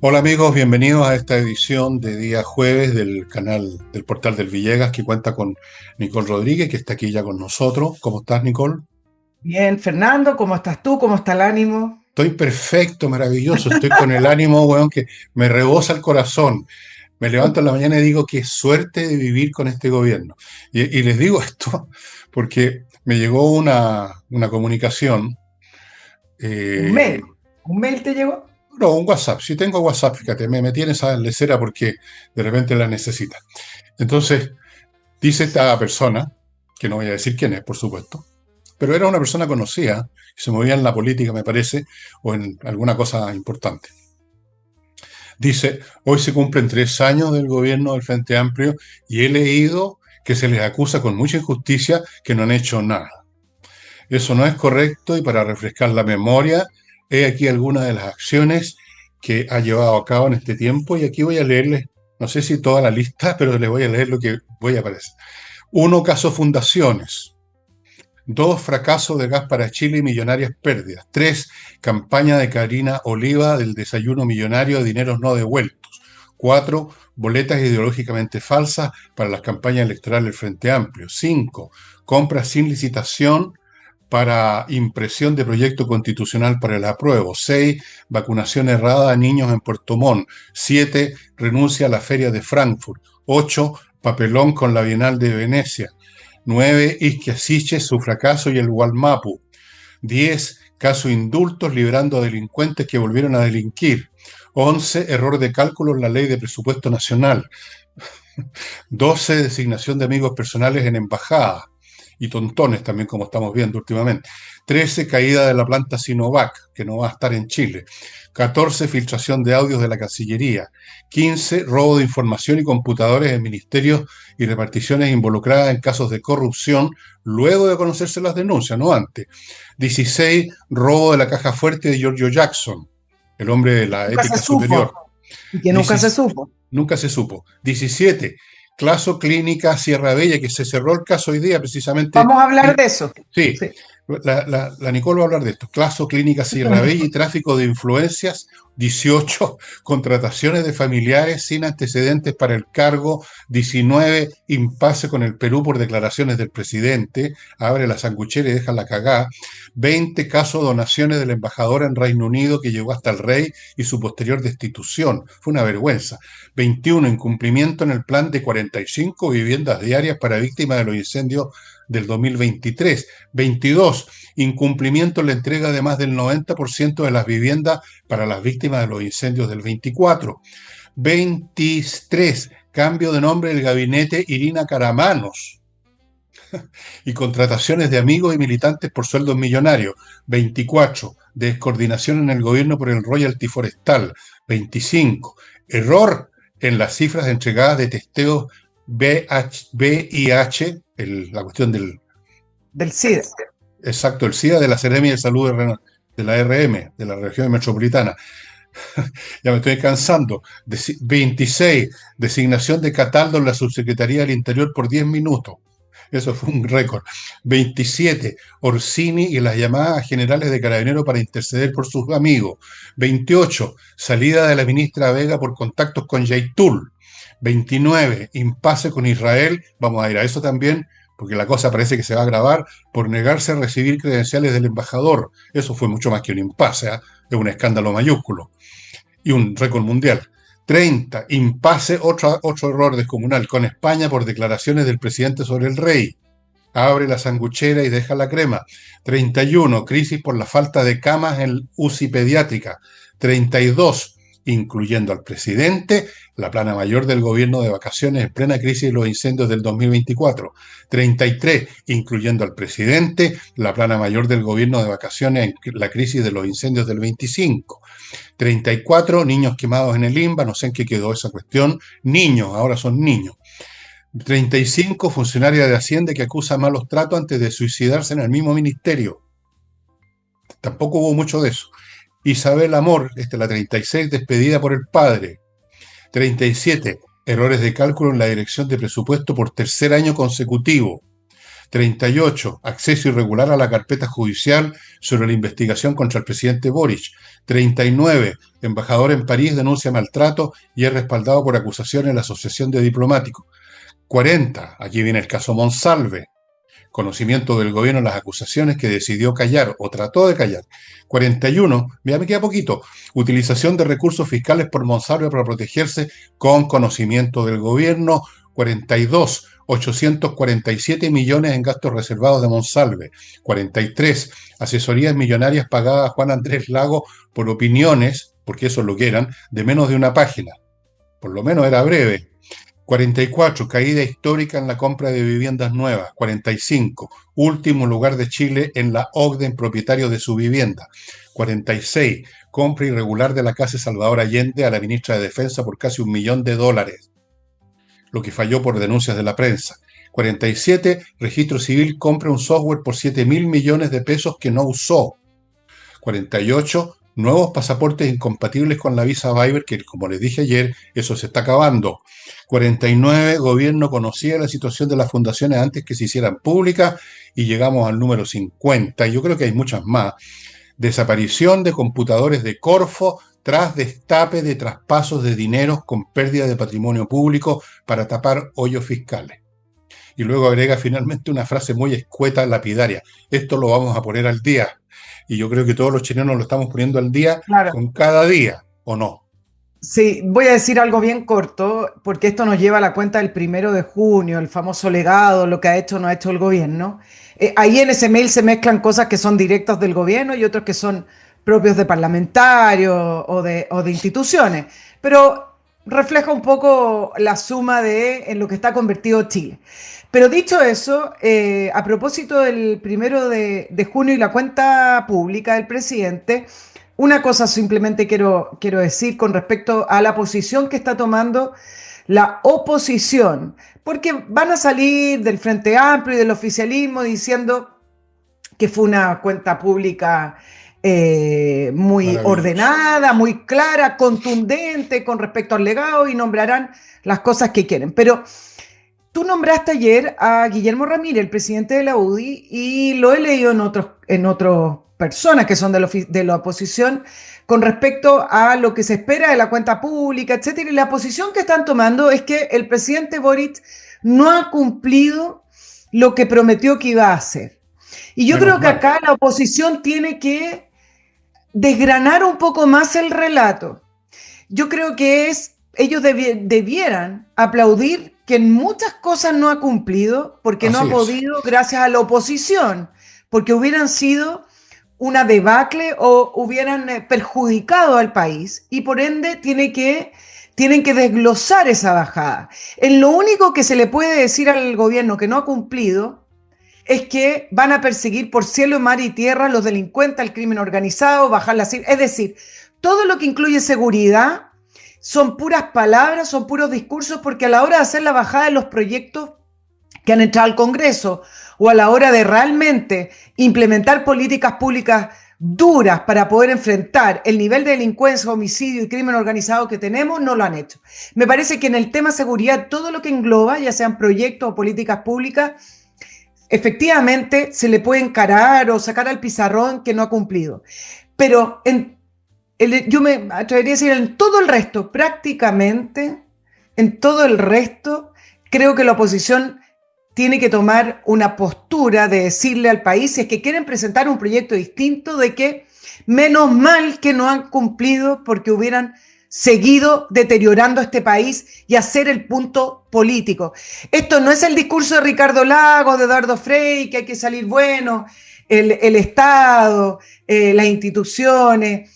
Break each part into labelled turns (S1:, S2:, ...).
S1: Hola amigos, bienvenidos a esta edición de día jueves del canal del Portal del Villegas que cuenta con Nicole Rodríguez, que está aquí ya con nosotros. ¿Cómo estás, Nicole?
S2: Bien, Fernando, ¿cómo estás tú? ¿Cómo está el ánimo?
S1: Estoy perfecto, maravilloso, estoy con el ánimo, weón, que me rebosa el corazón. Me levanto en la mañana y digo, qué suerte de vivir con este gobierno. Y les digo esto porque me llegó una comunicación,
S2: ¿Un
S1: eh,
S2: mail? ¿Un mail te llegó?
S1: no, un WhatsApp. Si tengo WhatsApp, fíjate, me metí en esa lecera porque de repente la necesita. Entonces, dice esta persona, que no voy a decir quién es, por supuesto, pero era una persona conocida, que se movía en la política, me parece, o en alguna cosa importante. Dice, hoy se cumplen 3 años del gobierno del Frente Amplio y he leído que se les acusa con mucha injusticia que no han hecho nada. Eso no es correcto y para refrescar la memoria, he aquí algunas de las acciones que ha llevado a cabo en este tiempo y aquí voy a leerles, no sé si toda la lista, pero les voy a leer lo que voy a aparecer. Uno, caso fundaciones. Dos, fracaso de gas para Chile y millonarias pérdidas. Tres, campaña de Karina Oliva del desayuno millonario de dineros no devueltos. Cuatro, boletas ideológicamente falsas para las campañas electorales del Frente Amplio. Cinco, compras sin licitación para impresión de proyecto constitucional para el apruebo. 6. Vacunación errada a niños en Puerto Montt. 7. Renuncia a la Feria de Frankfurt. 8. Papelón con la Bienal de Venecia. 9. Isquiasiche, su fracaso y el Gualmapu. 10. Caso indultos liberando a delincuentes que volvieron a delinquir. 11. Error de cálculo en la ley de presupuesto nacional. 12. Designación de amigos personales en embajada y tontones también, como estamos viendo últimamente. 13, caída de la planta Sinovac, que no va a estar en Chile. 14, filtración de audios de la Cancillería. 15, robo de información y computadores en ministerios y reparticiones involucradas en casos de corrupción, luego de conocerse las denuncias, no antes. 16, robo de la caja fuerte de Giorgio Jackson, el hombre de la
S2: Nunca se
S1: ética superior.
S2: supo. Y que nunca se
S1: 16,
S2: supo.
S1: nunca se supo. 17, caso clínica Sierra Bella, que se cerró el caso hoy día precisamente.
S2: Vamos a hablar de eso.
S1: Sí,
S2: Sí.
S1: la Nicole va a hablar de esto. Caso Clínica Sierra Bella y tráfico de influencias. 18, contrataciones de familiares sin antecedentes para el cargo. 19, impasse con el Perú por declaraciones del presidente. Abre la sanguchera y deja la cagá. 20, caso donaciones del embajador en Reino Unido que llegó hasta el rey y su posterior destitución. Fue una vergüenza. 21, incumplimiento en el plan de 45 viviendas diarias para víctimas de los incendios del 2023. 22, incumplimiento en la entrega de más del 90% de las viviendas para las víctimas de los incendios del 24. 23, cambio de nombre del gabinete Irina Caramanos y contrataciones de amigos y militantes por sueldos millonarios. 24, descoordinación en el gobierno por el royalty forestal. 25, error en las cifras entregadas de testeos VIH, la cuestión del,
S2: Del SIDA.
S1: exacto, el SIDA de la Seremia de Salud de la RM, de la región metropolitana. Ya me estoy cansando. 26, designación de Cataldo en la Subsecretaría del Interior por 10 minutos. Eso fue un récord. 27, Orsini y las llamadas generales de Carabineros para interceder por sus amigos. 28, salida de la ministra Vega por contactos con Yaitul. 29, impasse con Israel. Vamos a ir a eso también, porque la cosa parece que se va a agravar por negarse a recibir credenciales del embajador. Eso fue mucho más que un impasse, ¿eh? Es un escándalo mayúsculo y un récord mundial. 30, impasse, otro error descomunal, con España por declaraciones del presidente sobre el rey. Abre la sanguchera y deja la crema. 31, crisis por la falta de camas en UCI pediátrica. 32, incluyendo al presidente, la plana mayor del gobierno de vacaciones en plena crisis de los incendios del 2024. 33, incluyendo al presidente, la plana mayor del gobierno de vacaciones en la crisis de los incendios del 25. 34, niños quemados en el INBA, no sé en qué quedó esa cuestión. Niños, ahora son niños. 35, funcionaria de Hacienda que acusa malos tratos antes de suicidarse en el mismo ministerio. Tampoco hubo mucho de eso. Isabel Amor, la 36, despedida por el padre. 37, errores de cálculo en la dirección de presupuesto por tercer año consecutivo. 38, acceso irregular a la carpeta judicial sobre la investigación contra el presidente Boric. 39, embajador en París denuncia maltrato y es respaldado por acusaciones en la Asociación de Diplomáticos. 40, aquí viene el caso Monsalve. Conocimiento del gobierno de las acusaciones que decidió callar o trató de callar. 41, mira, me queda poquito. Utilización de recursos fiscales por Monsalve para protegerse con conocimiento del gobierno. 42, 847 millones en gastos reservados de Monsalve. 43, asesorías millonarias pagadas a Juan Andrés Lago por opiniones, porque eso es lo que eran, de menos de una página. Por lo menos era breve. 44, caída histórica en la compra de viviendas nuevas. 45, último lugar de Chile en la OCDE en propietarios de su vivienda. 46, compra irregular de la Casa Salvador Allende a la ministra de Defensa por casi $1 millón, lo que falló por denuncias de la prensa. 47, Registro Civil compra un software por 7.000 millones de pesos que no usó. 48, nuevos pasaportes incompatibles con la visa Viber, que como les dije ayer, eso se está acabando. 49, gobierno conocía la situación de las fundaciones antes que se hicieran públicas y llegamos al número 50, y yo creo que hay muchas más. Desaparición de computadores de Corfo tras destape de traspasos de dineros con pérdida de patrimonio público para tapar hoyos fiscales. Y luego agrega finalmente una frase muy escueta, lapidaria. Esto lo vamos a poner al día. Y yo creo que todos los chilenos lo estamos poniendo al día, claro, con cada día, ¿o no?
S2: Sí, voy a decir algo bien corto, porque esto nos lleva a la cuenta del 1 de junio, el famoso legado, lo que ha hecho o no ha hecho el gobierno. Ahí en ese mail se mezclan cosas que son directas del gobierno y otros que son propios de parlamentarios o de instituciones, pero refleja un poco la suma en lo que está convertido Chile. Pero dicho eso, a propósito del 1 de junio y la cuenta pública del presidente, una cosa simplemente quiero decir con respecto a la posición que está tomando la oposición, porque van a salir del Frente Amplio y del oficialismo diciendo que fue una cuenta pública muy ordenada, muy clara, contundente con respecto al legado, y nombrarán las cosas que quieren. Pero tú nombraste ayer a Guillermo Ramírez, el presidente de la UDI, y lo he leído en otros personas que son de la oposición con respecto a lo que se espera de la cuenta pública, etcétera. Y la posición que están tomando es que el presidente Boric no ha cumplido lo que prometió que iba a hacer. Y yo creo que acá la oposición tiene que desgranar un poco más el relato. Yo creo que ellos debieran aplaudir que en muchas cosas no ha cumplido, porque no ha podido gracias a la oposición, porque hubieran sido una debacle o hubieran perjudicado al país, y por ende tienen que desglosar esa bajada. En lo único que se le puede decir al gobierno que no ha cumplido es que van a perseguir por cielo, mar y tierra a los delincuentes, al crimen organizado, bajar la cifra. Es decir, todo lo que incluye seguridad son puras palabras, son puros discursos, porque a la hora de hacer la bajada de los proyectos que han entrado al Congreso o a la hora de realmente implementar políticas públicas duras para poder enfrentar el nivel de delincuencia, homicidio y crimen organizado que tenemos, no lo han hecho. Me parece que en el tema seguridad, todo lo que engloba, ya sean proyectos o políticas públicas, efectivamente se le puede encarar o sacar al pizarrón que no ha cumplido. Pero yo me atrevería a decir en todo el resto, prácticamente en todo el resto, creo que la oposición tiene que tomar una postura de decirle al país, si es que quieren presentar un proyecto distinto, de que menos mal que no han cumplido, porque hubieran seguido deteriorando este país y hacer el punto político. Esto no es el discurso de Ricardo Lagos, de Eduardo Frei, que hay que salir bueno, el Estado, las instituciones.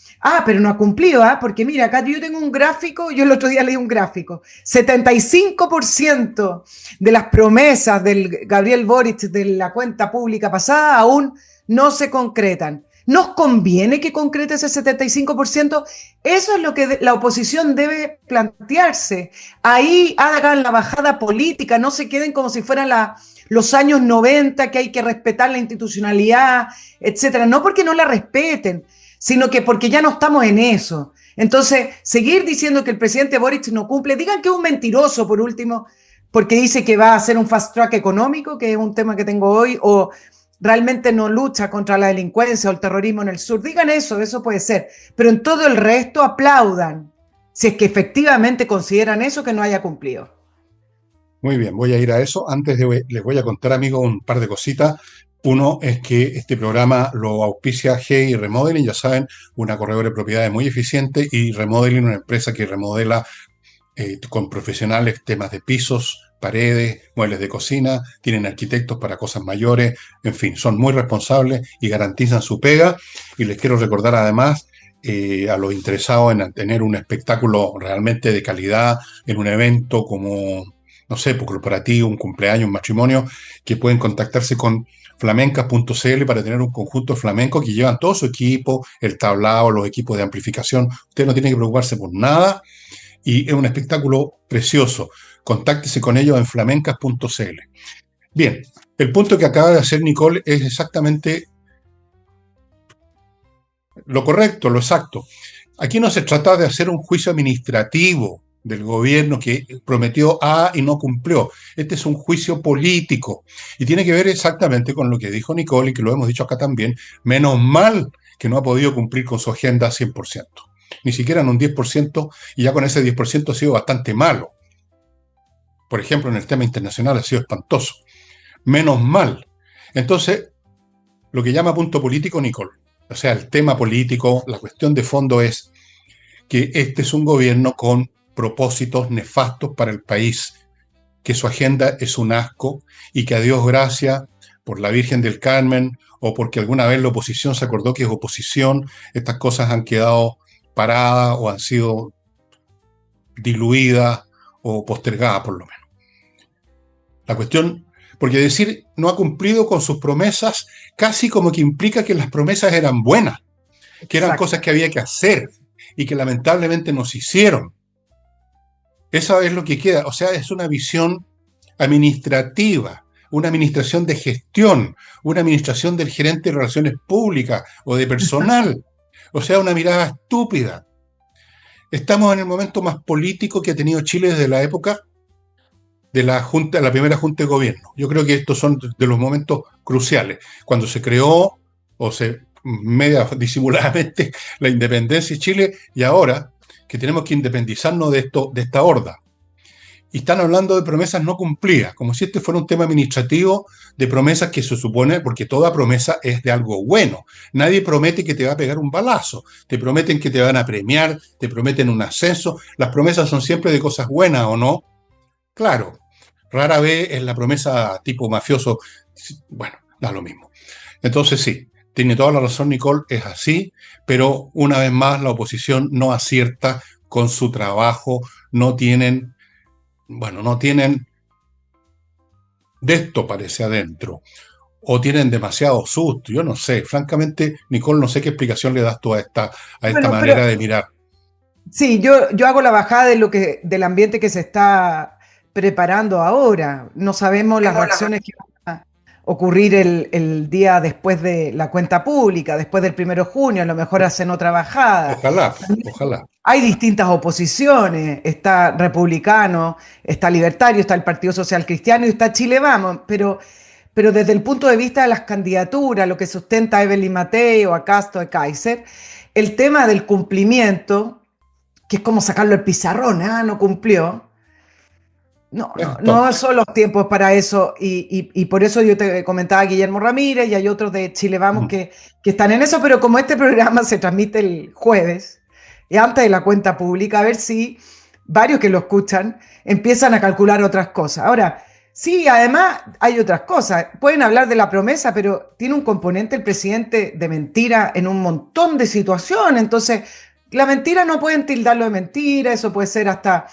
S2: Pero no ha cumplido, porque mira, acá yo tengo un gráfico, yo el otro día leí un gráfico, 75% de las promesas del Gabriel Boric de la cuenta pública pasada aún no se concretan. ¿Nos conviene que concrete ese 75%? Eso es lo que la oposición debe plantearse. Ahí hagan la bajada política, no se queden como si fueran los años 90, que hay que respetar la institucionalidad, etcétera. No porque no la respeten, sino que porque ya no estamos en eso. Entonces, seguir diciendo que el presidente Boric no cumple, digan que es un mentiroso por último, porque dice que va a hacer un fast track económico, que es un tema que tengo hoy, o realmente no lucha contra la delincuencia o el terrorismo en el sur. Digan eso puede ser, pero en todo el resto aplaudan, si es que efectivamente consideran eso que no haya cumplido.
S1: Muy bien, voy a ir a eso. Les voy a contar, amigos, un par de cositas. Uno es que este programa lo auspicia GEI Remodeling, ya saben, una corredora de propiedades muy eficiente, y Remodeling, una empresa que remodela con profesionales temas de pisos, paredes, muebles de cocina, tienen arquitectos para cosas mayores, en fin, son muy responsables y garantizan su pega. Y les quiero recordar además a los interesados en tener un espectáculo realmente de calidad en un evento como, no sé, corporativo, un cumpleaños, un matrimonio, que pueden contactarse con flamencas.cl para tener un conjunto flamenco que llevan todo su equipo, el tablao, los equipos de amplificación. Usted no tiene que preocuparse por nada y es un espectáculo precioso. Contáctese con ellos en flamencas.cl. Bien, el punto que acaba de hacer Nicole es exactamente lo correcto, lo exacto. Aquí no se trata de hacer un juicio administrativo del gobierno que prometió A y no cumplió. Este es un juicio político y tiene que ver exactamente con lo que dijo Nicole y que lo hemos dicho acá también. Menos mal que no ha podido cumplir con su agenda 100%. Ni siquiera en un 10%, y ya con ese 10% ha sido bastante malo. Por ejemplo, en el tema internacional ha sido espantoso. Menos mal. Entonces, lo que llama punto político Nicole, o sea, el tema político, la cuestión de fondo es que este es un gobierno con propósitos nefastos para el país, que su agenda es un asco y que a Dios gracias por la Virgen del Carmen o porque alguna vez la oposición se acordó que es oposición, estas cosas han quedado paradas o han sido diluidas o postergadas por lo menos. La cuestión, porque decir no ha cumplido con sus promesas casi como que implica que las promesas eran buenas, que eran cosas
S2: Exacto.
S1: que había que hacer y que lamentablemente no se hicieron. Eso es lo que queda. O sea, es una visión administrativa, una administración de gestión, una administración del gerente de relaciones públicas o de personal. O sea, una mirada estúpida. Estamos en el momento más político que ha tenido Chile desde la época de la junta, la primera junta de gobierno. Yo creo que estos son de los momentos cruciales. Cuando se creó o se media disimuladamente la independencia de Chile, y ahora que tenemos que independizarnos de esta horda. Y están hablando de promesas no cumplidas, como si este fuera un tema administrativo de promesas que se supone, porque toda promesa es de algo bueno. Nadie promete que te va a pegar un balazo, te prometen que te van a premiar, te prometen un ascenso. Las promesas son siempre de cosas buenas, ¿o no? Claro, rara vez es la promesa tipo mafioso. Bueno, da lo mismo. Entonces sí, tiene toda la razón Nicole, es así, pero una vez más la oposición no acierta con su trabajo, no tienen de esto parece adentro, o tienen demasiado susto, yo no sé, francamente, Nicole, no sé qué explicación le das tú a esta
S2: Bueno, pero
S1: manera de mirar.
S2: sí, yo hago la bajada de del ambiente que se está preparando ahora. No sabemos las reacciones que van a ocurrir el día después de la cuenta pública, después del 1 de junio, a lo mejor hacen otra bajada.
S1: Ojalá,
S2: También
S1: ojalá.
S2: hay distintas oposiciones, está republicano, está libertario, está el Partido Social Cristiano y está Chile Vamos, pero desde el punto de vista de las candidaturas, lo que sustenta a Evelyn Matei o a Castro de Kaiser, el tema del cumplimiento, que es como sacarlo el pizarrón, ¿ah? No cumplió. No, no,
S1: Es
S2: no
S1: tonto.
S2: son los tiempos para eso y por eso yo te comentaba a Guillermo Ramírez y hay otros de Chile Vamos
S1: Mm.
S2: que están en eso, pero como este programa se transmite el jueves y antes de la cuenta pública, a ver si varios que lo escuchan empiezan a calcular otras cosas. Ahora, sí, además hay otras cosas. Pueden hablar de la promesa, pero tiene un componente el presidente de mentira en un montón de situaciones. Entonces, la mentira no pueden tildarlo de mentira, eso puede ser hasta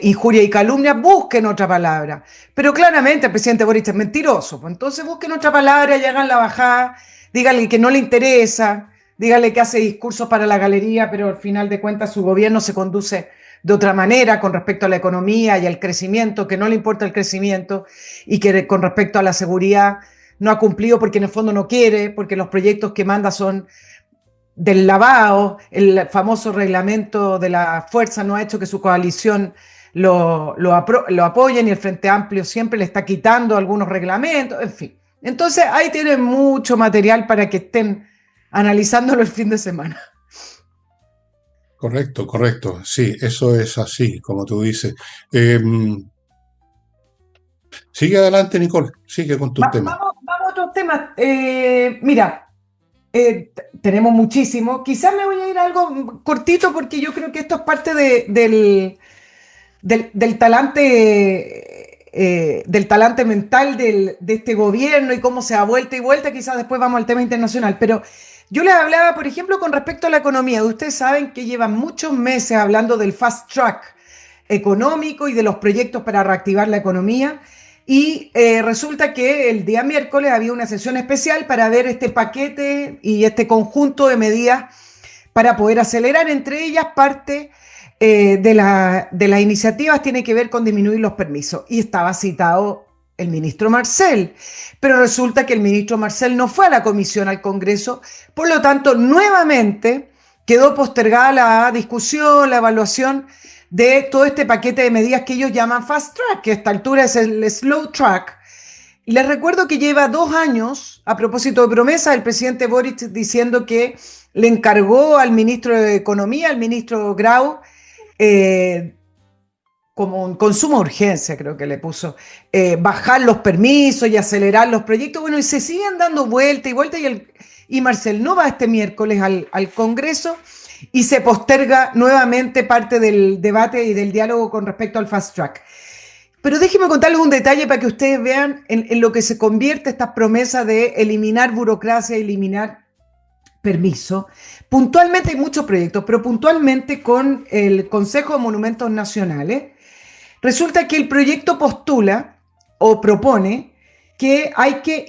S2: injuria y calumnia, busquen otra palabra. Pero claramente el presidente Boric es mentiroso, pues entonces busquen otra palabra y hagan la bajada, díganle que no le interesa, díganle que hace discursos para la galería, pero al final de cuentas su gobierno se conduce de otra manera con respecto a la economía y al crecimiento, que no le importa el crecimiento y que con respecto a la seguridad no ha cumplido porque en el fondo no quiere, porque los proyectos que manda son del lavado, el famoso reglamento de la fuerza no ha hecho que su coalición lo apoyan y el Frente Amplio siempre le está quitando algunos reglamentos, en fin. Entonces ahí tienen mucho material para que estén analizándolo el fin de semana.
S1: Correcto, correcto. Sí, eso es así, como tú dices. Eh, Sigue adelante, Nicole. Sigue con tu tema.
S2: Vamos a otros temas. Mira, tenemos muchísimo. Quizás me voy a ir a algo cortito porque yo creo que esto es parte del talante mental de este gobierno y cómo se da vuelta y vuelta. Quizás después vamos al tema internacional. Pero yo les hablaba, por ejemplo, con respecto a la economía. Ustedes saben que llevan muchos meses hablando del fast track económico y de los proyectos para reactivar la economía. Y resulta que el día miércoles había una sesión especial para ver este paquete y este conjunto de medidas para poder acelerar. Entre ellas, parte de las iniciativas tiene que ver con disminuir los permisos. Y estaba citado el ministro Marcel. Pero resulta que el ministro Marcel no fue a la comisión, al Congreso. Por lo tanto, nuevamente quedó postergada la discusión, la evaluación de todo este paquete de medidas que ellos llaman fast track, que a esta altura es el slow track. Les recuerdo que lleva 2 años, a propósito de promesa, el presidente Boric diciendo que le encargó al ministro de Economía, al ministro Grau, como con suma urgencia, creo que le puso, bajar los permisos y acelerar los proyectos. Bueno, y se siguen dando vuelta y vuelta, y Marcel no va este miércoles al Congreso y se posterga nuevamente parte del debate y del diálogo con respecto al fast track. Pero déjenme contarles un detalle para que ustedes vean en lo que se convierte esta promesa de eliminar burocracia, eliminar permiso. Puntualmente hay muchos proyectos, pero puntualmente con el Consejo de Monumentos Nacionales, resulta que el proyecto postula o propone que hay que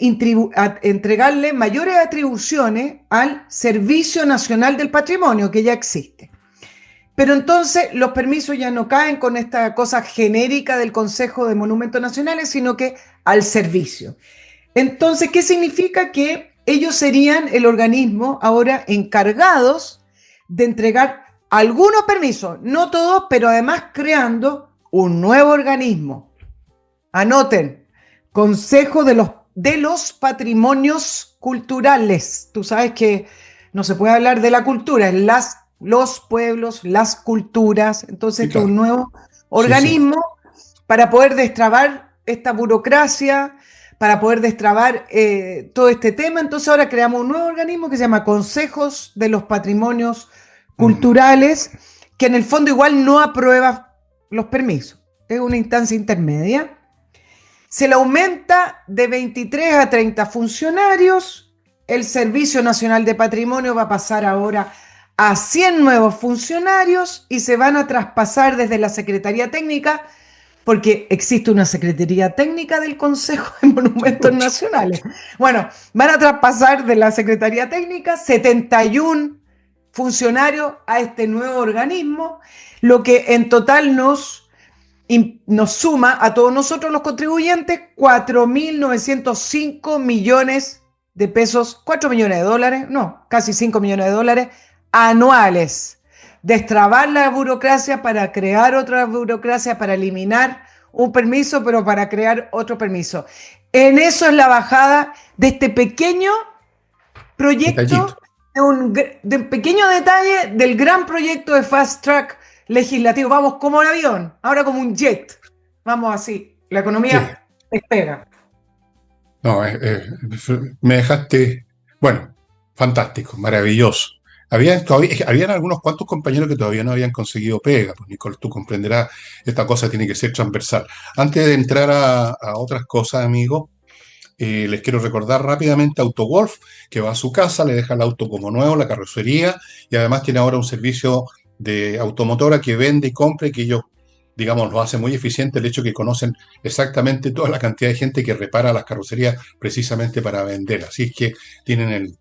S2: entregarle mayores atribuciones al Servicio Nacional del Patrimonio, que ya existe. Pero entonces los permisos ya no caen con esta cosa genérica del Consejo de Monumentos Nacionales, sino que al servicio. Entonces, ¿qué significa? Que ellos serían el organismo ahora encargados de entregar algunos permisos, no todos, pero además creando un nuevo organismo. Anoten, Consejo de los Patrimonios Culturales. Tú sabes que no se puede hablar de la cultura, es los pueblos, las culturas. Entonces,
S1: Sí,
S2: este es un
S1: claro.
S2: nuevo
S1: Sí, sí.
S2: organismo para poder destrabar esta burocracia, para poder destrabar todo este tema. Entonces, ahora creamos un nuevo organismo que se llama Consejos de los Patrimonios
S1: Mm.
S2: Culturales, que en el fondo igual no aprueba los permisos. Es una instancia intermedia. Se le aumenta de 23 a 30 funcionarios. El Servicio Nacional de Patrimonio va a pasar ahora a 100 nuevos funcionarios y se van a traspasar desde la Secretaría Técnica, porque existe una Secretaría Técnica del Consejo de Monumentos Nacionales. Bueno, van a traspasar de la Secretaría Técnica 71 funcionarios a este nuevo organismo, lo que en total nos suma a todos nosotros los contribuyentes 4.905 millones de pesos, 4 millones de dólares, no, casi 5 millones de dólares anuales. Destrabar la burocracia para crear otra burocracia, para eliminar un permiso, pero para crear otro permiso. En eso es la bajada de este pequeño
S1: Detallito.
S2: proyecto, de un pequeño detalle del gran proyecto de Fast Track legislativo. Vamos como un avión, ahora como un jet. Vamos así. La
S1: Sí.
S2: economía despega.
S1: No, me dejaste, bueno, fantástico, maravilloso. Habían algunos cuantos compañeros que todavía no habían conseguido pega, pues Nicole, tú comprenderás, esta cosa tiene que ser transversal. Antes de entrar a otras cosas, amigos, les quiero recordar rápidamente AutoWolf, que va a su casa, le deja el auto como nuevo, la carrocería, y además tiene ahora un servicio de automotora que vende y compra y que ellos, digamos, lo hace muy eficiente el hecho que conocen exactamente toda la cantidad de gente que repara las carrocerías precisamente para vender. Así es que tienen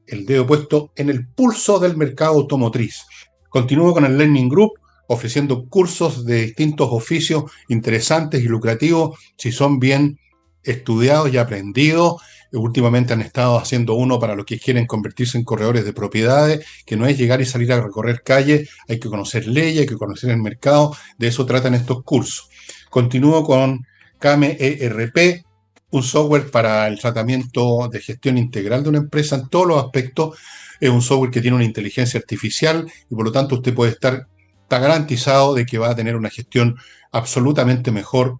S1: el dedo puesto en el pulso del mercado automotriz. Continúo con el Learning Group, ofreciendo cursos de distintos oficios interesantes y lucrativos si son bien estudiados y aprendidos. últimamente han estado haciendo uno para los que quieren convertirse en corredores de propiedades, que no es llegar y salir a recorrer calles, hay que conocer leyes, hay que conocer el mercado, de eso tratan estos cursos. Continúo con Kame ERP, un software para el tratamiento de gestión integral de una empresa en todos los aspectos. Es un software que tiene una inteligencia artificial y por lo tanto usted puede está garantizado de que va a tener una gestión absolutamente mejor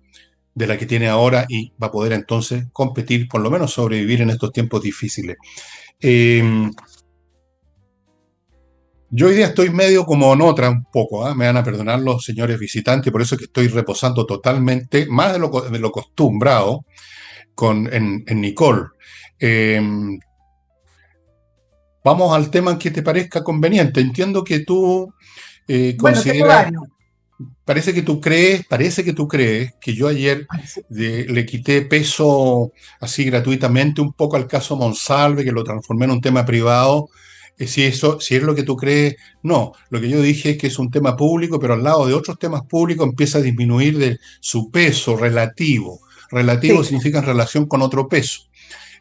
S1: de la que tiene ahora y va a poder entonces competir, por lo menos sobrevivir en estos tiempos difíciles. Eh, yo hoy día estoy medio como en otra un poco, ¿eh? Me van a perdonar los señores visitantes, por eso es que estoy reposando totalmente, más de lo acostumbrado, en Nicole. Eh, Vamos al tema que te parezca conveniente. Entiendo que tú
S2: Bueno, tengo
S1: consideras,
S2: varios.
S1: parece que tú crees que yo ayer le quité peso así gratuitamente un poco al caso Monsalve, que lo transformé en un tema privado. Si es lo que tú crees, no. Lo que yo dije es que es un tema público, pero al lado de otros temas públicos empieza a disminuir de su peso relativo. Relativo
S2: Sí.
S1: significa en relación con otro peso.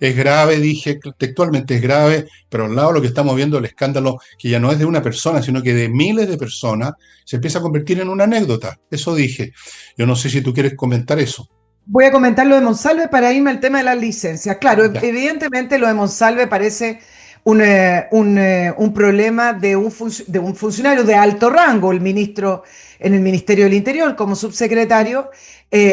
S1: Es grave, dije textualmente, es grave, pero al lado de lo que estamos viendo, el escándalo que ya no es de una persona, sino que de miles de personas, se empieza a convertir en una anécdota. Eso dije. Yo no sé si tú quieres comentar eso.
S2: Voy a comentar lo de Monsalve para irme al tema de las licencias. Claro,
S1: Ya,
S2: evidentemente lo de Monsalve parece un problema de de un funcionario de alto rango, el ministro en el Ministerio del Interior como subsecretario,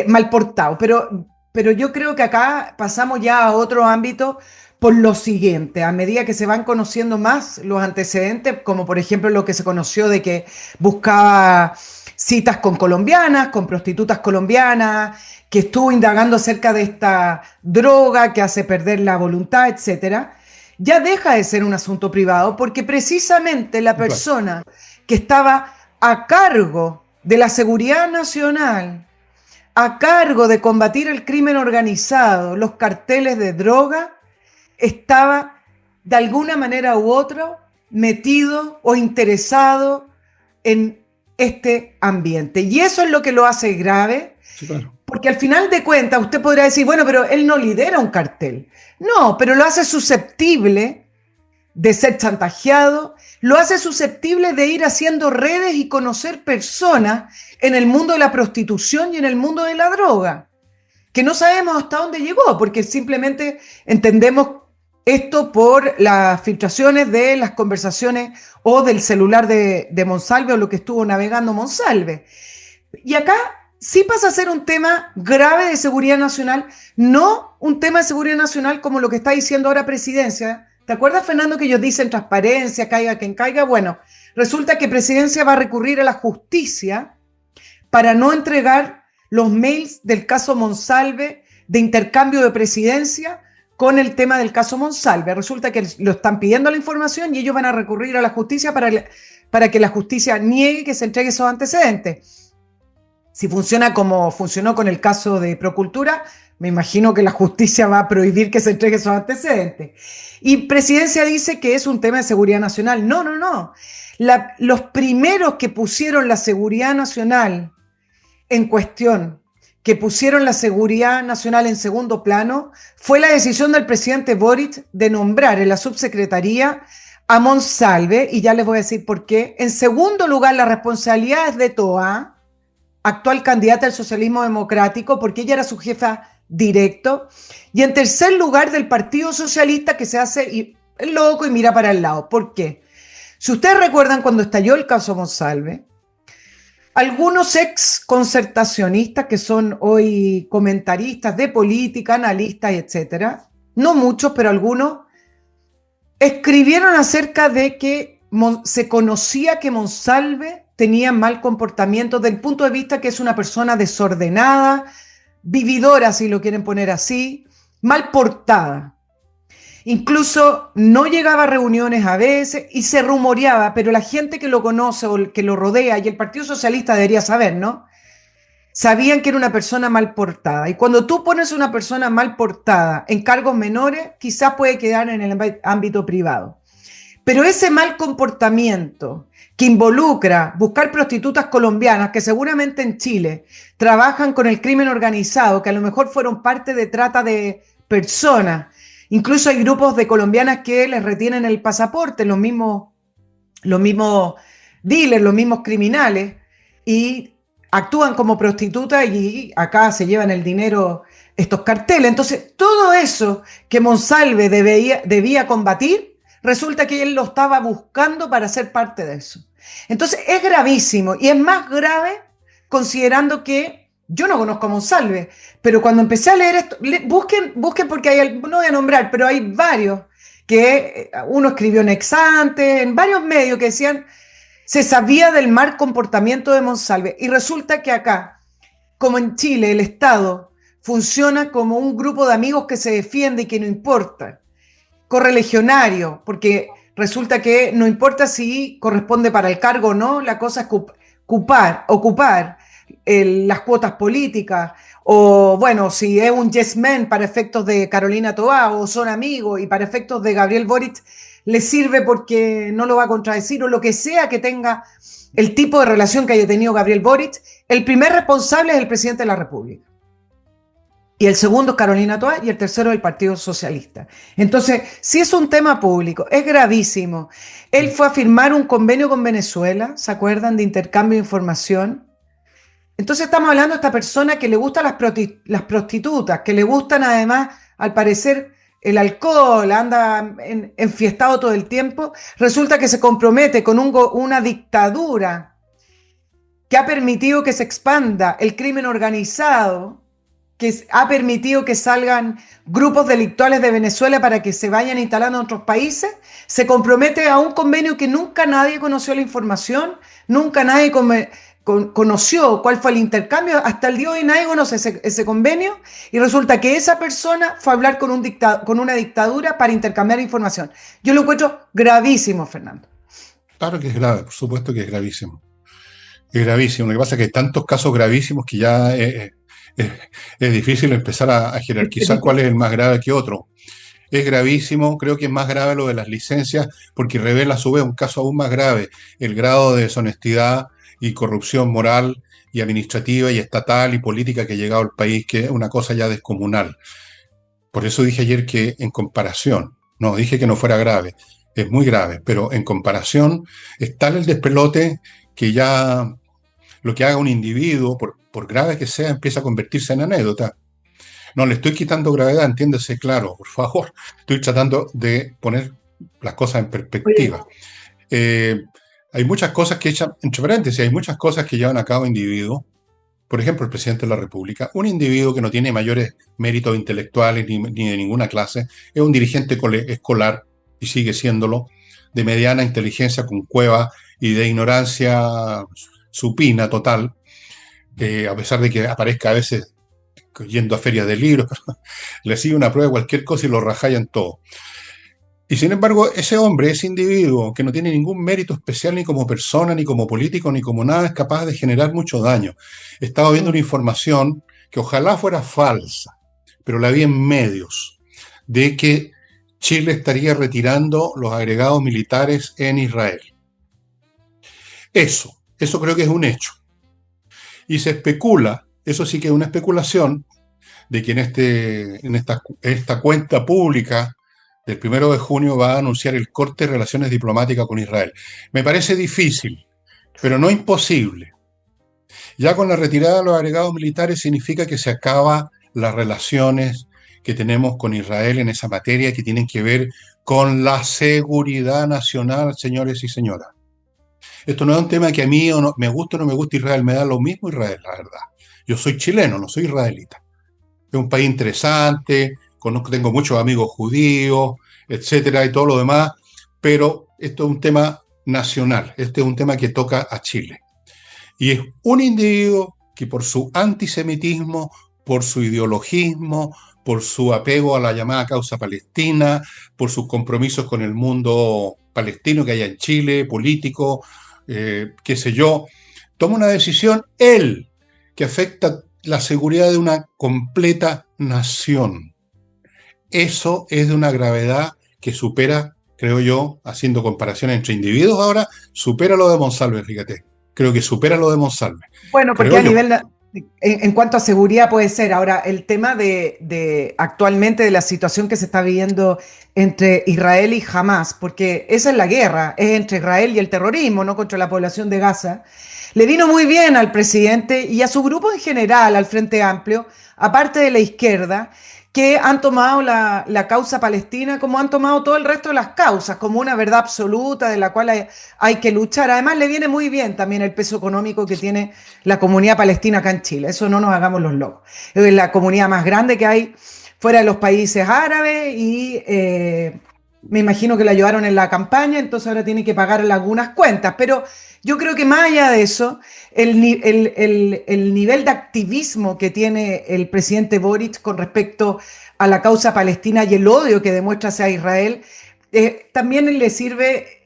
S2: mal portado. Pero yo creo que acá pasamos ya a otro ámbito por lo siguiente, a medida que se van conociendo más los antecedentes, como por ejemplo lo que se conoció de que buscaba citas con colombianas, con prostitutas colombianas, que estuvo indagando acerca de esta droga que hace perder la voluntad, etcétera, ya deja de ser un asunto privado porque precisamente la
S1: claro.
S2: persona que estaba a cargo de la seguridad nacional, a cargo de combatir el crimen organizado, los carteles de droga, estaba de alguna manera u otra metido o interesado en este ambiente. Y eso es lo que lo hace grave,
S1: Sí, claro.
S2: porque al final de cuentas usted podrá decir, bueno, pero él no lidera un cartel. No, pero lo hace susceptible de ser chantajeado, lo hace susceptible de ir haciendo redes y conocer personas en el mundo de la prostitución y en el mundo de la droga, que no sabemos hasta dónde llegó, porque simplemente entendemos esto por las filtraciones de las conversaciones o del celular de Monsalve o lo que estuvo navegando Monsalve. Y acá sí pasa a ser un tema grave de seguridad nacional, no un tema de seguridad nacional como lo que está diciendo ahora Presidencia. ¿Te acuerdas, Fernando, que ellos dicen transparencia, caiga quien caiga? Bueno, resulta que Presidencia va a recurrir a la justicia para no entregar los mails del caso Monsalve de intercambio de presidencia con el tema del caso Monsalve. Resulta que lo están pidiendo la información y ellos van a recurrir a la justicia para que la justicia niegue que se entregue esos antecedentes. Si funciona como funcionó con el caso de Procultura, me imagino que la justicia va a prohibir que se entregue esos antecedentes. Y Presidencia dice que es un tema de seguridad nacional. No, no, no. Los primeros que pusieron la seguridad nacional en cuestión, que pusieron la seguridad nacional en segundo plano, fue la decisión del presidente Boric de nombrar en la subsecretaría a Monsalve, y ya les voy a decir por qué. En segundo lugar, la responsabilidad es de Toa, actual candidata al socialismo democrático, porque ella era su jefa directo. Y en tercer lugar, del Partido Socialista, que se hace el loco y mira para el lado. ¿Por qué? Si ustedes recuerdan cuando estalló el caso Monsalve, algunos ex concertacionistas que son hoy comentaristas de política, analistas, etcétera, no muchos, pero algunos, escribieron acerca de que se conocía que Monsalve tenía mal comportamiento desde el punto de vista que es una persona desordenada, vividora, si lo quieren poner así, mal portada. Incluso no llegaba a reuniones a veces y se rumoreaba, pero la gente que lo conoce o que lo rodea, y el Partido Socialista debería saber, ¿no? Sabían que era una persona mal portada. Y cuando tú pones a una persona mal portada en cargos menores, quizás puede quedar en el ámbito privado. Pero ese mal comportamiento que involucra buscar prostitutas colombianas que seguramente en Chile trabajan con el crimen organizado, que a lo mejor fueron parte de trata de personas Incluso hay grupos de colombianas que les retienen el pasaporte, los mismos dealers, los mismos criminales, y actúan como prostitutas y acá se llevan el dinero estos carteles. Entonces, todo eso que Monsalve debía combatir, resulta que él lo estaba buscando para ser parte de eso. Entonces, es gravísimo y es más grave considerando que yo no conozco a Monsalve, pero cuando empecé a leer esto, busquen porque no voy a nombrar, pero hay varios que uno escribió en Exante, en varios medios que decían se sabía del mal comportamiento de Monsalve y resulta que acá, como en Chile, el Estado funciona como un grupo de amigos que se defiende y que no importa, correligionario, porque resulta que no importa si corresponde para el cargo o no, la cosa es ocupar las cuotas políticas, o bueno, si es un yes man para efectos de Carolina Toá, o son amigos, y para efectos de Gabriel Boric le sirve porque no lo va a contradecir, o lo que sea que tenga el tipo de relación que haya tenido Gabriel Boric, el primer responsable es el presidente de la República. Y el segundo es Carolina Toá y el tercero es el Partido Socialista. Entonces, si es un tema público, es gravísimo. Él fue a firmar un convenio con Venezuela, ¿se acuerdan? De intercambio de información. Entonces estamos hablando de esta persona que le gustan las prostitutas, que le gustan además, al parecer, el alcohol, anda enfiestado todo el tiempo. Resulta que se compromete con una dictadura que ha permitido que se expanda el crimen organizado, que ha permitido que salgan grupos delictuales de Venezuela para que se vayan instalando en otros países, se compromete a un convenio que nunca nadie conoció la información, nunca nadie conoció cuál fue el intercambio, hasta el día de hoy nadie conoce ese convenio, y resulta que esa persona fue a hablar con una dictadura para intercambiar información. Yo lo encuentro gravísimo, Fernando.
S1: Claro que es grave, por supuesto que es gravísimo. Es gravísimo. Lo que pasa es que hay tantos casos gravísimos que ya es difícil empezar a jerarquizar cuál es el más grave que otro. Es gravísimo, creo que es más grave lo de las licencias, porque revela a su vez un caso aún más grave, el grado de deshonestidad y corrupción moral y administrativa y estatal y política que ha llegado al país, que es una cosa ya descomunal. Por eso dije ayer que en comparación, no dije que no fuera grave, es muy grave, pero en comparación es tal el despelote que ya lo que haga un individuo, por grave que sea, empieza a convertirse en anécdota. No le estoy quitando gravedad, entiéndase claro, por favor. Estoy tratando de poner las cosas en perspectiva. Eh, hay muchas cosas que echan, entre paréntesis, hay muchas cosas que llevan a cabo individuos. Por ejemplo, el presidente de la República, un individuo que no tiene mayores méritos intelectuales ni de ninguna clase, es un dirigente escolar y sigue siéndolo, de mediana inteligencia con cueva y de ignorancia supina total, a pesar de que aparezca a veces yendo a ferias de libros, le sigue una prueba de cualquier cosa y lo rajallan todo. Y sin embargo, ese hombre, ese individuo, que no tiene ningún mérito especial ni como persona, ni como político, ni como nada, es capaz de generar mucho daño. Estaba viendo una información que ojalá fuera falsa, pero la vi en medios, de que Chile estaría retirando los agregados militares en Israel. Eso creo que es un hecho. Y se especula, eso sí que es una especulación, de que en esta cuenta pública del 1 de junio va a anunciar el corte de relaciones diplomáticas con Israel. Me parece difícil, pero no imposible. Ya con la retirada de los agregados militares significa que se acaban las relaciones que tenemos con Israel en esa materia que tienen que ver con la seguridad nacional, señores y señoras. Esto no es un tema que a mí me gusta o no me gusta Israel, me da lo mismo Israel, la verdad. Yo soy chileno, no soy israelita. Es un país interesante, tengo muchos amigos judíos, etcétera, y todo lo demás, pero esto es un tema nacional, este es un tema que toca a Chile. Y es un individuo que por su antisemitismo, por su ideologismo, por su apego a la llamada causa palestina, por sus compromisos con el mundo palestino que hay en Chile, político, qué sé yo, toma una decisión, él, que afecta la seguridad de una completa nación. Eso es de una gravedad que supera, creo yo, haciendo comparaciones entre individuos ahora, supera lo de Monsalve, fíjate. Creo que supera lo de Monsalve.
S2: Bueno, porque
S1: Creo yo.
S2: En cuanto a seguridad puede ser. Ahora, el tema de actualmente de la situación que se está viviendo entre Israel y Hamas, porque esa es la guerra, es entre Israel y el terrorismo, no contra la población de Gaza, le vino muy bien al presidente y a su grupo en general, al Frente Amplio, aparte de la izquierda, que han tomado la causa palestina como han tomado todo el resto de las causas, como una verdad absoluta de la cual hay que luchar. Además, le viene muy bien también el peso económico que tiene la comunidad palestina acá en Chile. Eso no nos hagamos los locos. Es la comunidad más grande que hay fuera de los países árabes y me imagino que la ayudaron en la campaña, entonces ahora tiene que pagar algunas cuentas. Pero yo creo que más allá de eso, el nivel de activismo que tiene el presidente Boric con respecto a la causa palestina y el odio que demuestra hacia Israel, también le sirve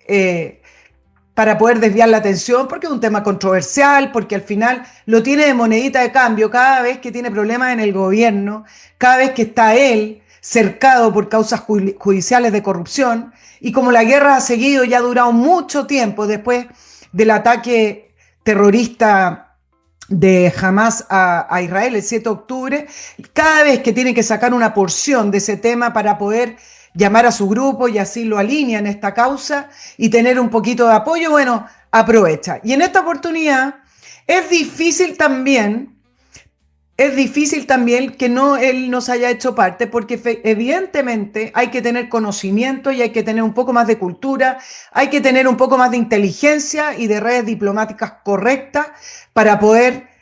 S2: para poder desviar la atención, porque es un tema controversial, porque al final lo tiene de monedita de cambio cada vez que tiene problemas en el gobierno, cada vez que está él cercado por causas judiciales de corrupción, y como la guerra ha seguido y ha durado mucho tiempo después del ataque terrorista de Hamas a Israel el 7 de octubre, cada vez que tiene que sacar una porción de ese tema para poder llamar a su grupo y así lo alinea en esta causa y tener un poquito de apoyo, bueno, aprovecha. Y en esta oportunidad es difícil también, es difícil también que no él nos haya hecho parte, porque evidentemente hay que tener conocimiento y hay que tener un poco más de cultura, hay que tener un poco más de inteligencia y de redes diplomáticas correctas para poder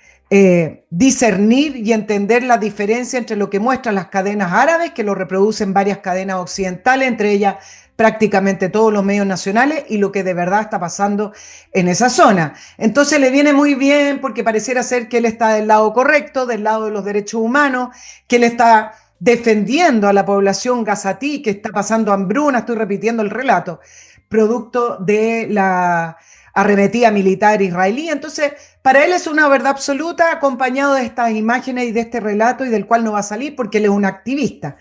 S2: discernir y entender la diferencia entre lo que muestran las cadenas árabes, que lo reproducen varias cadenas occidentales, entre ellas prácticamente todos los medios nacionales, y lo que de verdad está pasando en esa zona. Entonces le viene muy bien porque pareciera ser que él está del lado correcto, del lado de los derechos humanos, que él está defendiendo a la población gazatí que está pasando hambruna, estoy repitiendo el relato, producto de la arremetida militar israelí. Entonces, para él es una verdad absoluta, acompañado de estas imágenes y de este relato, y del cual no va a salir porque él es un activista.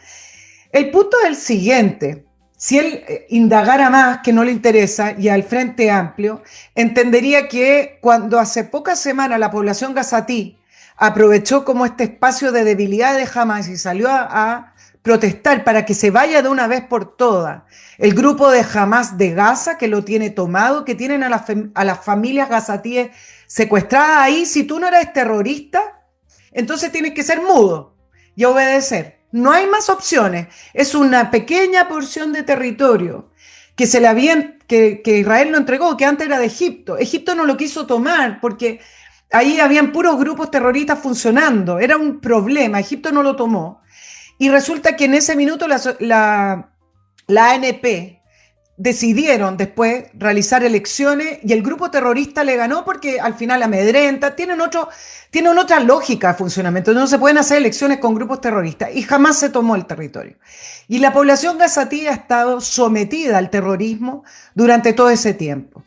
S2: El punto es el siguiente. Si él indagara más, que no le interesa, y al Frente Amplio, entendería que cuando hace pocas semanas la población gazatí aprovechó como este espacio de debilidad de Hamas y salió a protestar para que se vaya de una vez por todas el grupo de Hamas de Gaza, que lo tiene tomado, que tienen a las familias gazatíes secuestradas ahí. Si tú no eres terrorista, entonces tienes que ser mudo y obedecer. No hay más opciones. Es una pequeña porción de territorio que se le habían, que Israel lo entregó, que antes era de Egipto. Egipto no lo quiso tomar porque ahí habían puros grupos terroristas funcionando. Era un problema. Egipto no lo tomó. Y resulta que en ese minuto la ANP decidieron después realizar elecciones y el grupo terrorista le ganó porque al final amedrenta, tienen otra lógica de funcionamiento, no se pueden hacer elecciones con grupos terroristas y jamás se tomó el territorio. Y la población gazatí ha estado sometida al terrorismo durante todo ese tiempo.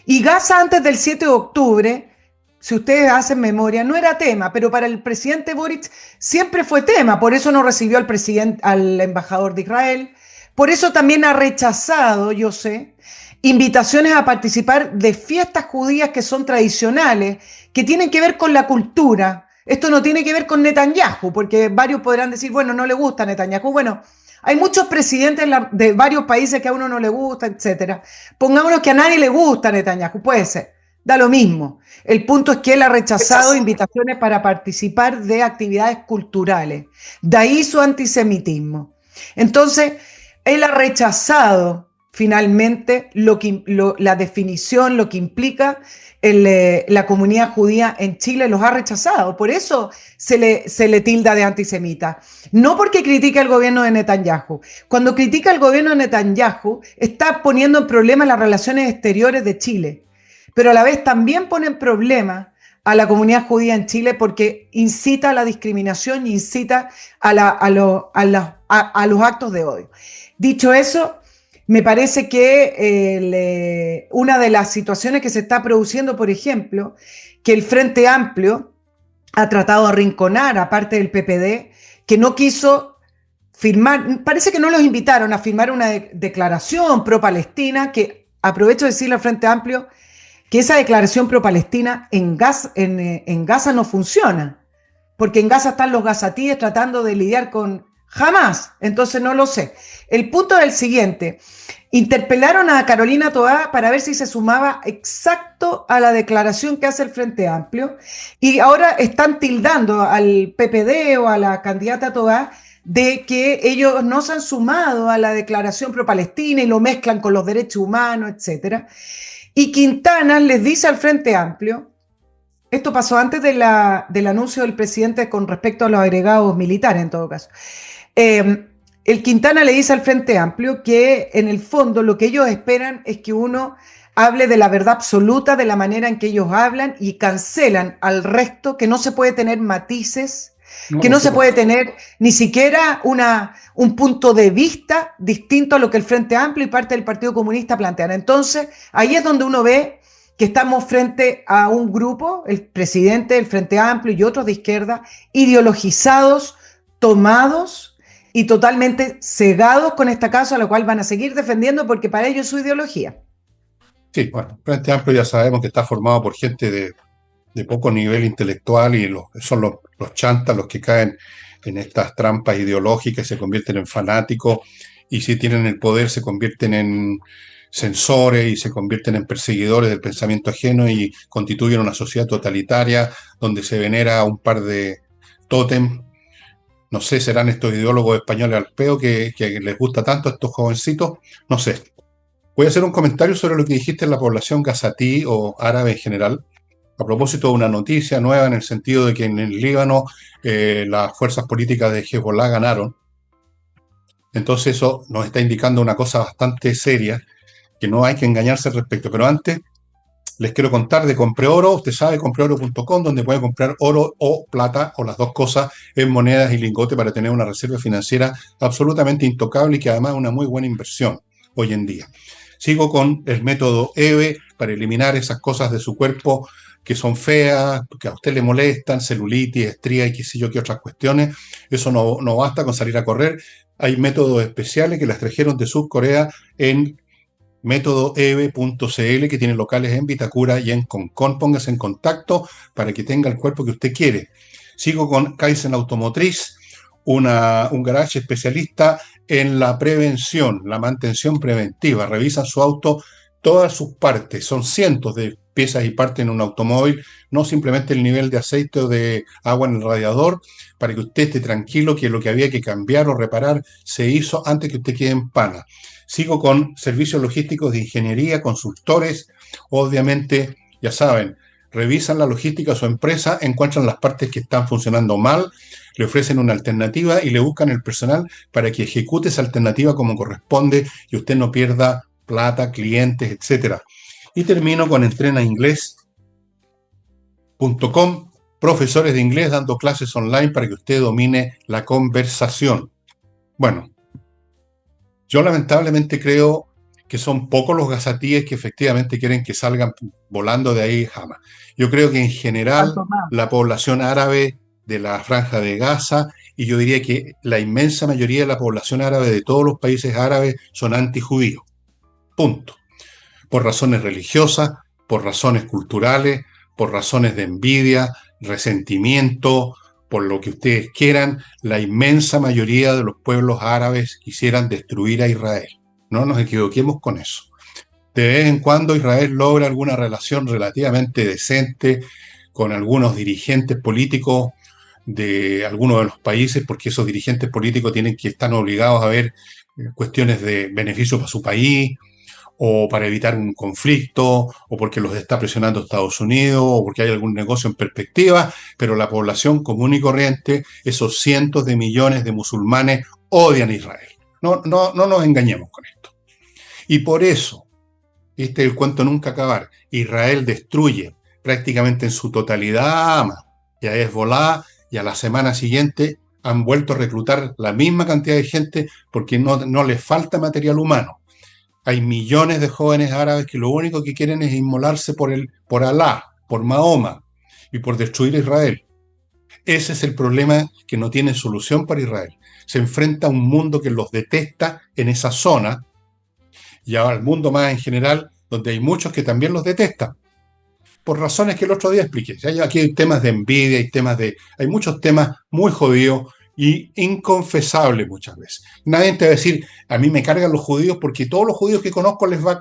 S2: Y Gaza antes del 7 de octubre, si ustedes hacen memoria, no era tema, pero para el presidente Boric siempre fue tema, por eso no recibió al embajador de Israel. Por eso también ha rechazado, yo sé, invitaciones a participar de fiestas judías que son tradicionales, que tienen que ver con la cultura. Esto no tiene que ver con Netanyahu, porque varios podrán decir, bueno, no le gusta Netanyahu. Bueno, hay muchos presidentes de varios países que a uno no le gusta, etcétera. Pongámonos que a nadie le gusta Netanyahu, puede ser, da lo mismo. El punto es que él ha rechazado invitaciones para participar de actividades culturales. De ahí su antisemitismo. Entonces, él ha rechazado finalmente la definición, lo que implica la comunidad judía en Chile, los ha rechazado. Por eso se le tilda de antisemita. No porque critica el gobierno de Netanyahu. Cuando critica el gobierno de Netanyahu, está poniendo en problema las relaciones exteriores de Chile. Pero a la vez también pone en problema a la comunidad judía en Chile porque incita a la discriminación y incita a los actos de odio. Dicho eso, me parece que una de las situaciones que se está produciendo, por ejemplo, que el Frente Amplio ha tratado de arrinconar, aparte del PPD, que no quiso firmar, parece que no los invitaron a firmar una declaración pro-palestina, que aprovecho de decirle al Frente Amplio que esa declaración pro-palestina en Gaza no funciona, porque en Gaza están los gazatíes tratando de lidiar con Hamas, entonces no lo sé. El punto es el siguiente: interpelaron a Carolina Toá para ver si se sumaba exacto a la declaración que hace el Frente Amplio, y ahora están tildando al PPD o a la candidata Toá de que ellos no se han sumado a la declaración pro-palestina y lo mezclan con los derechos humanos, etcétera. Y Quintana les dice al Frente Amplio, esto pasó antes del anuncio del presidente con respecto a los agregados militares en todo caso, el Quintana le dice al Frente Amplio que en el fondo lo que ellos esperan es que uno hable de la verdad absoluta, de la manera en que ellos hablan, y cancelan al resto, que no se puede tener matices,
S1: No,
S2: que
S1: por
S2: no se puede
S1: supuesto.
S2: tener ni siquiera un punto de vista distinto a lo que el Frente Amplio y parte del Partido Comunista plantean. Entonces, ahí es donde uno ve que estamos frente a un grupo, el presidente del Frente Amplio y otros de izquierda, ideologizados, tomados y totalmente cegados con esta causa, a lo cual van a seguir defendiendo porque para ellos es su ideología.
S1: Sí, bueno, Frente Amplio ya sabemos que está formado por gente de poco nivel intelectual y son los chantas los que caen en estas trampas ideológicas y se convierten en fanáticos, y si tienen el poder se convierten en censores y se convierten en perseguidores del pensamiento ajeno y constituyen una sociedad totalitaria donde se venera un par de tótem. No sé, serán estos ideólogos españoles al peo que les gusta tanto a estos jovencitos, no sé. Voy a hacer un comentario sobre lo que dijiste en la población gazatí o árabe en general, a propósito de una noticia nueva en el sentido de que en el Líbano las fuerzas políticas de Hezbollah ganaron. Entonces eso nos está indicando una cosa bastante seria, que no hay que engañarse al respecto. Pero antes les quiero contar de Compreoro. Usted sabe, compreoro.com, donde puede comprar oro o plata o las dos cosas en monedas y lingote para tener una reserva financiera absolutamente intocable y que además es una muy buena inversión hoy en día. Sigo con el método EVE para eliminar esas cosas de su cuerpo que son feas, que a usted le molestan, celulitis, estrías y qué sé yo qué otras cuestiones. Eso no basta con salir a correr. Hay métodos especiales que las trajeron de Subcorea en métodoeve.cl, que tiene locales en Vitacura y en Concón. Póngase en contacto para que tenga el cuerpo que usted quiere. Sigo con Kaizen Automotriz, un garage especialista en la prevención, la mantención preventiva. Revisan su auto, todas sus partes. Son cientos de piezas y partes en un automóvil, no simplemente el nivel de aceite o de agua en el radiador, para que usted esté tranquilo que lo que había que cambiar o reparar se hizo antes que usted quede en pana. Sigo con servicios logísticos de ingeniería, consultores, obviamente, ya saben, revisan la logística de su empresa, encuentran las partes que están funcionando mal, le ofrecen una alternativa y le buscan el personal para que ejecute esa alternativa como corresponde y usted no pierda plata, clientes, etcétera. Y termino con entrenainglés.com, profesores de inglés dando clases online para que usted domine la conversación. Bueno, yo lamentablemente creo que son pocos los gazatíes que efectivamente quieren que salgan volando de ahí jamás. Yo creo que en general la población árabe de la Franja de Gaza, y yo diría que la inmensa mayoría de la población árabe de todos los países árabes son antijudíos. Punto. Por razones religiosas, por razones culturales, por razones de envidia, resentimiento, por lo que ustedes quieran, la inmensa mayoría de los pueblos árabes quisieran destruir a Israel. No nos equivoquemos con eso. De vez en cuando Israel logra alguna relación relativamente decente con algunos dirigentes políticos de algunos de los países, porque esos dirigentes políticos están obligados a ver cuestiones de beneficio para su país, o para evitar un conflicto, o porque los está presionando Estados Unidos, o porque hay algún negocio en perspectiva, pero la población común y corriente, esos cientos de millones de musulmanes, odian a Israel. No nos engañemos con esto. Y por eso, este es el cuento nunca acabar, Israel destruye prácticamente en su totalidad a Hamas y a Hezbollah, y a la semana siguiente han vuelto a reclutar la misma cantidad de gente porque no les falta material humano. Hay millones de jóvenes árabes que lo único que quieren es inmolarse por Alá, por Mahoma y por destruir a Israel. Ese es el problema que no tiene solución para Israel. Se enfrenta a un mundo que los detesta en esa zona y al mundo más en general, donde hay muchos que también los detestan. por razones que el otro día expliqué. Aquí hay temas de envidia, hay muchos temas muy jodidos y inconfesables muchas veces. Nadie te va a decir, a mí me cargan los judíos porque todos los judíos que conozco les va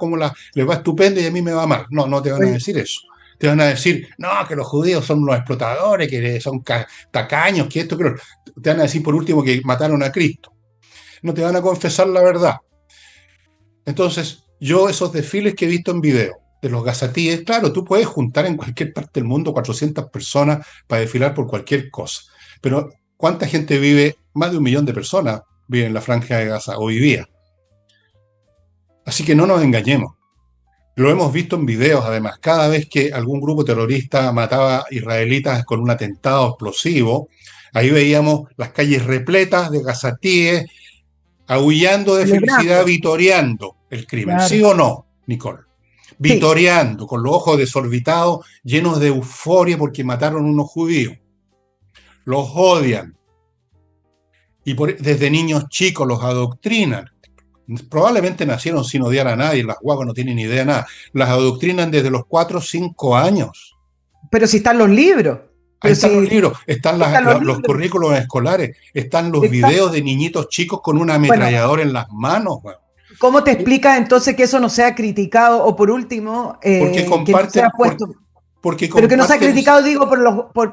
S1: estupendo y a mí me va mal. No, no te van a
S2: Oye,
S1: decir eso. Te van a decir, no, que los judíos son los explotadores, que son tacaños, que esto, que lo... Te van a decir por último que mataron a Cristo. No te van a confesar la verdad. Entonces, yo esos desfiles que he visto en video de los gazatíes, claro, tú puedes juntar en cualquier parte del mundo 400 personas para desfilar por cualquier cosa, pero ¿cuánta gente vive? Más de 1 millón de personas viven en la franja de Gaza o vivía. Así que no nos engañemos. Lo hemos visto en videos, además. Cada vez que algún grupo terrorista mataba israelitas con un atentado explosivo, ahí veíamos las calles repletas de gazatíes, aullando de felicidad,
S2: celebrando,
S1: vitoreando el crimen. ¿Sí
S2: claro.
S1: o no, Nicole?
S2: Sí,
S1: Vitoreando, con los ojos desorbitados, llenos de euforia porque mataron unos judíos. Los odian. Y desde niños chicos los adoctrinan. Probablemente nacieron sin odiar a nadie, las guaguas no tienen idea de nada. Las adoctrinan desde los 4 o 5 años.
S2: pero si están los libros,
S1: Ahí
S2: pero
S1: están los
S2: si
S1: libros, están
S2: están los
S1: los
S2: libros,
S1: currículos escolares, están los
S2: exacto.
S1: videos de niñitos chicos con una
S2: Bueno,
S1: ametralladora en las manos. Bueno.
S2: ¿cómo te explicas entonces que eso no sea criticado o por último,
S1: Porque
S2: que no sea
S1: comparten,
S2: puesto,
S1: porque
S2: pero que no sea
S1: comparten.
S2: criticado, digo,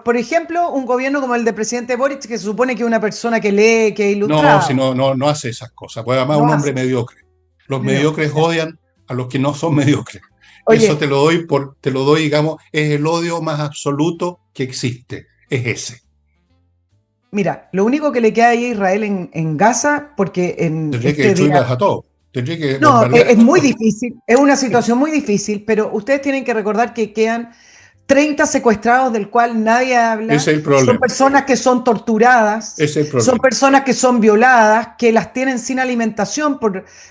S2: por ejemplo, un gobierno como el del presidente Boric, que se supone que es una persona que lee, que es
S1: No, si
S2: ilustrado,
S1: no hace esas cosas. Pues además
S2: no
S1: un hombre
S2: hace,
S1: mediocre. Los
S2: mediocre.
S1: mediocres
S2: Ya.
S1: odian a los que no son mediocres. Eso
S2: Oye,
S1: te lo doy, digamos, es el odio más absoluto que existe. Es ese.
S2: mira, lo único que le queda ahí a Israel en Gaza, porque en
S1: Tendría que
S2: este día,
S1: destruirlas a todos. Tendría que
S2: no,
S1: bombardear a
S2: es muy
S1: todos.
S2: difícil, es una situación muy difícil, pero ustedes tienen que recordar que quedan 30 secuestrados del cual nadie habla,
S1: Ese es el
S2: son
S1: problema.
S2: personas que son torturadas,
S1: Ese es el
S2: son
S1: problema.
S2: personas que son violadas, que las tienen sin alimentación,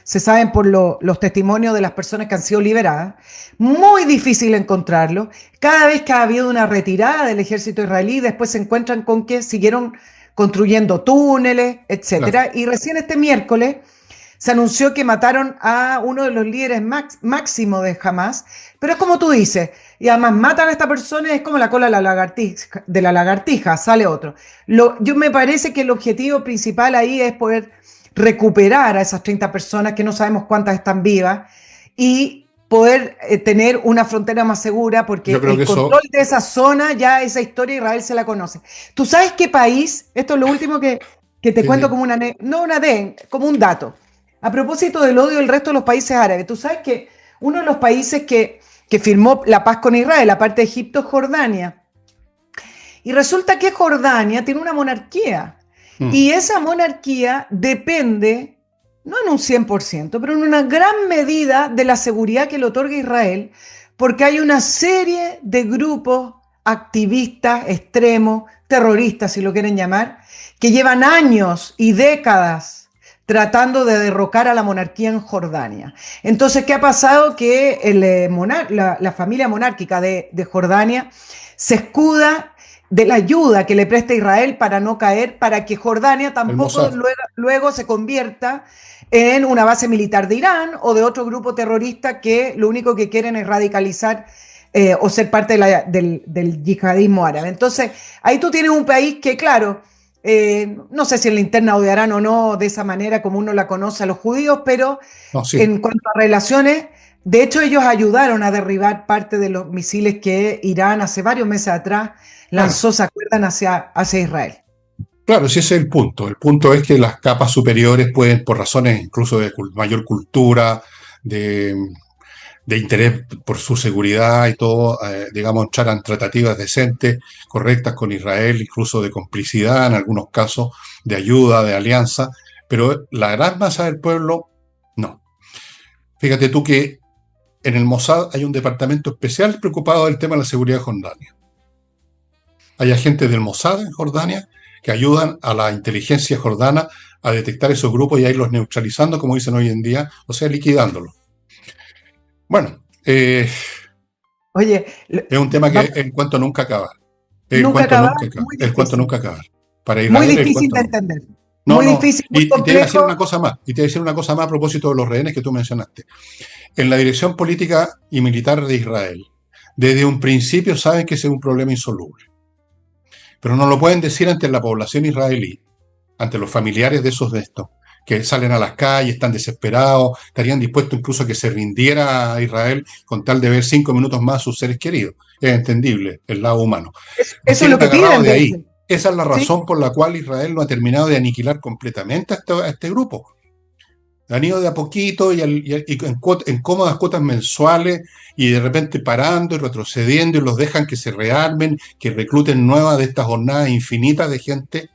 S2: se saben por los testimonios de las personas que han sido liberadas. Muy difícil encontrarlos. Cada vez que ha habido una retirada del ejército israelí, después se encuentran con que siguieron construyendo túneles,
S1: Claro.
S2: etcétera. Y recién este miércoles se anunció que mataron a uno de los líderes máximo de Hamas, pero es como tú dices, y además matan a esta persona, es como la cola de la lagartija, sale otro. Yo me parece que el objetivo principal ahí es poder recuperar a esas 30 personas, que no sabemos cuántas están vivas, y poder tener una frontera más segura,
S1: Yo
S2: porque
S1: creo que
S2: el control
S1: eso,
S2: de esa zona, ya esa historia Israel se la conoce. ¿Tú sabes qué país? Esto es lo último que te cuento como no una como un dato. A propósito del odio del resto de los países árabes, tú sabes que uno de los países que firmó la paz con Israel, aparte de Egipto, es Jordania. Y resulta que Jordania tiene una monarquía.
S1: mm,
S2: Y esa monarquía depende, no en un 100%, pero en una gran medida de la seguridad que le otorga Israel, porque hay una serie de grupos activistas, extremos, terroristas, si lo quieren llamar, que llevan años y décadas tratando de derrocar a la monarquía en Jordania. Entonces, ¿qué ha pasado? Que la familia monárquica de Jordania se escuda de la ayuda que le presta Israel para no caer, para que Jordania
S1: el
S2: tampoco
S1: Mossad.
S2: luego se convierta en una base militar de Irán o de otro grupo terrorista que lo único que quieren es radicalizar o ser parte del yihadismo árabe. Entonces, ahí tú tienes un país que, claro, no sé si en la interna odiarán o no de esa manera como uno la conoce a los judíos, pero
S1: No, sí.
S2: en cuanto a relaciones, de hecho ellos ayudaron a derribar parte de los misiles que Irán hace varios meses atrás
S1: Claro.
S2: lanzó, ¿se acuerdan?, hacia Israel.
S1: Claro, sí, ese es el punto. El punto es que las capas superiores pueden, por razones incluso de mayor cultura, de, de interés por su seguridad y todo, digamos, entrar tratativas decentes, correctas con Israel, incluso de complicidad en algunos casos, de ayuda, de alianza, pero la gran masa del pueblo, no. Fíjate tú que en el Mossad hay un departamento especial preocupado del tema de la seguridad de Jordania. Hay agentes del Mossad en Jordania que ayudan a la inteligencia jordana a detectar esos grupos y a irlos neutralizando, como dicen hoy en día, o sea, liquidándolos. Bueno,
S2: Oye,
S1: es un tema que
S2: vamos,
S1: el cuento nunca acaba. El
S2: nunca
S1: cuento
S2: acabar,
S1: nunca acaba.
S2: muy
S1: El cuento
S2: difícil,
S1: nunca acaba. Para
S2: muy
S1: Israel el
S2: difícil
S1: cuento
S2: de
S1: nunca.
S2: entender,
S1: No,
S2: muy
S1: no.
S2: difícil, muy
S1: Y te voy a decir una
S2: complejo.
S1: cosa más. Y te voy a decir una cosa más a propósito de los rehenes que tú mencionaste. En la dirección política y militar de Israel, Desde un principio saben que ese es un problema insoluble. Pero no lo pueden decir ante la población israelí, ante los familiares de estos, que salen a las calles, están desesperados, estarían dispuestos incluso a que se rindiera a Israel con tal de ver 5 minutos más a sus seres queridos. Es entendible el lado humano. Los
S2: Eso es lo
S1: tienen
S2: que
S1: agarrados
S2: piden,
S1: de
S2: de
S1: ahí.
S2: hecho.
S1: Esa es la
S2: ¿Sí?
S1: razón por la cual Israel no ha terminado de aniquilar completamente a este grupo. Han ido de a poquito y en cómodas cuotas mensuales y de repente parando y retrocediendo y los dejan que se rearmen, que recluten nuevas de estas jornadas infinitas de gente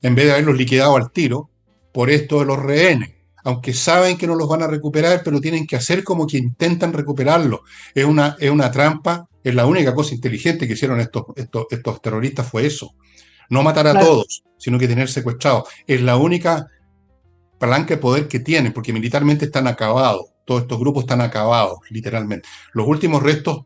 S1: en vez de haberlos liquidado al tiro por esto de los rehenes. Aunque saben que no los van a recuperar, pero tienen que hacer como que intentan recuperarlos. Es una trampa, es la única cosa inteligente que hicieron estos terroristas fue eso. No matar a
S2: Claro.
S1: todos, sino que tener secuestrados. Es la única palanca de poder que tienen, porque militarmente están acabados. Todos estos grupos están acabados, literalmente. Los últimos restos,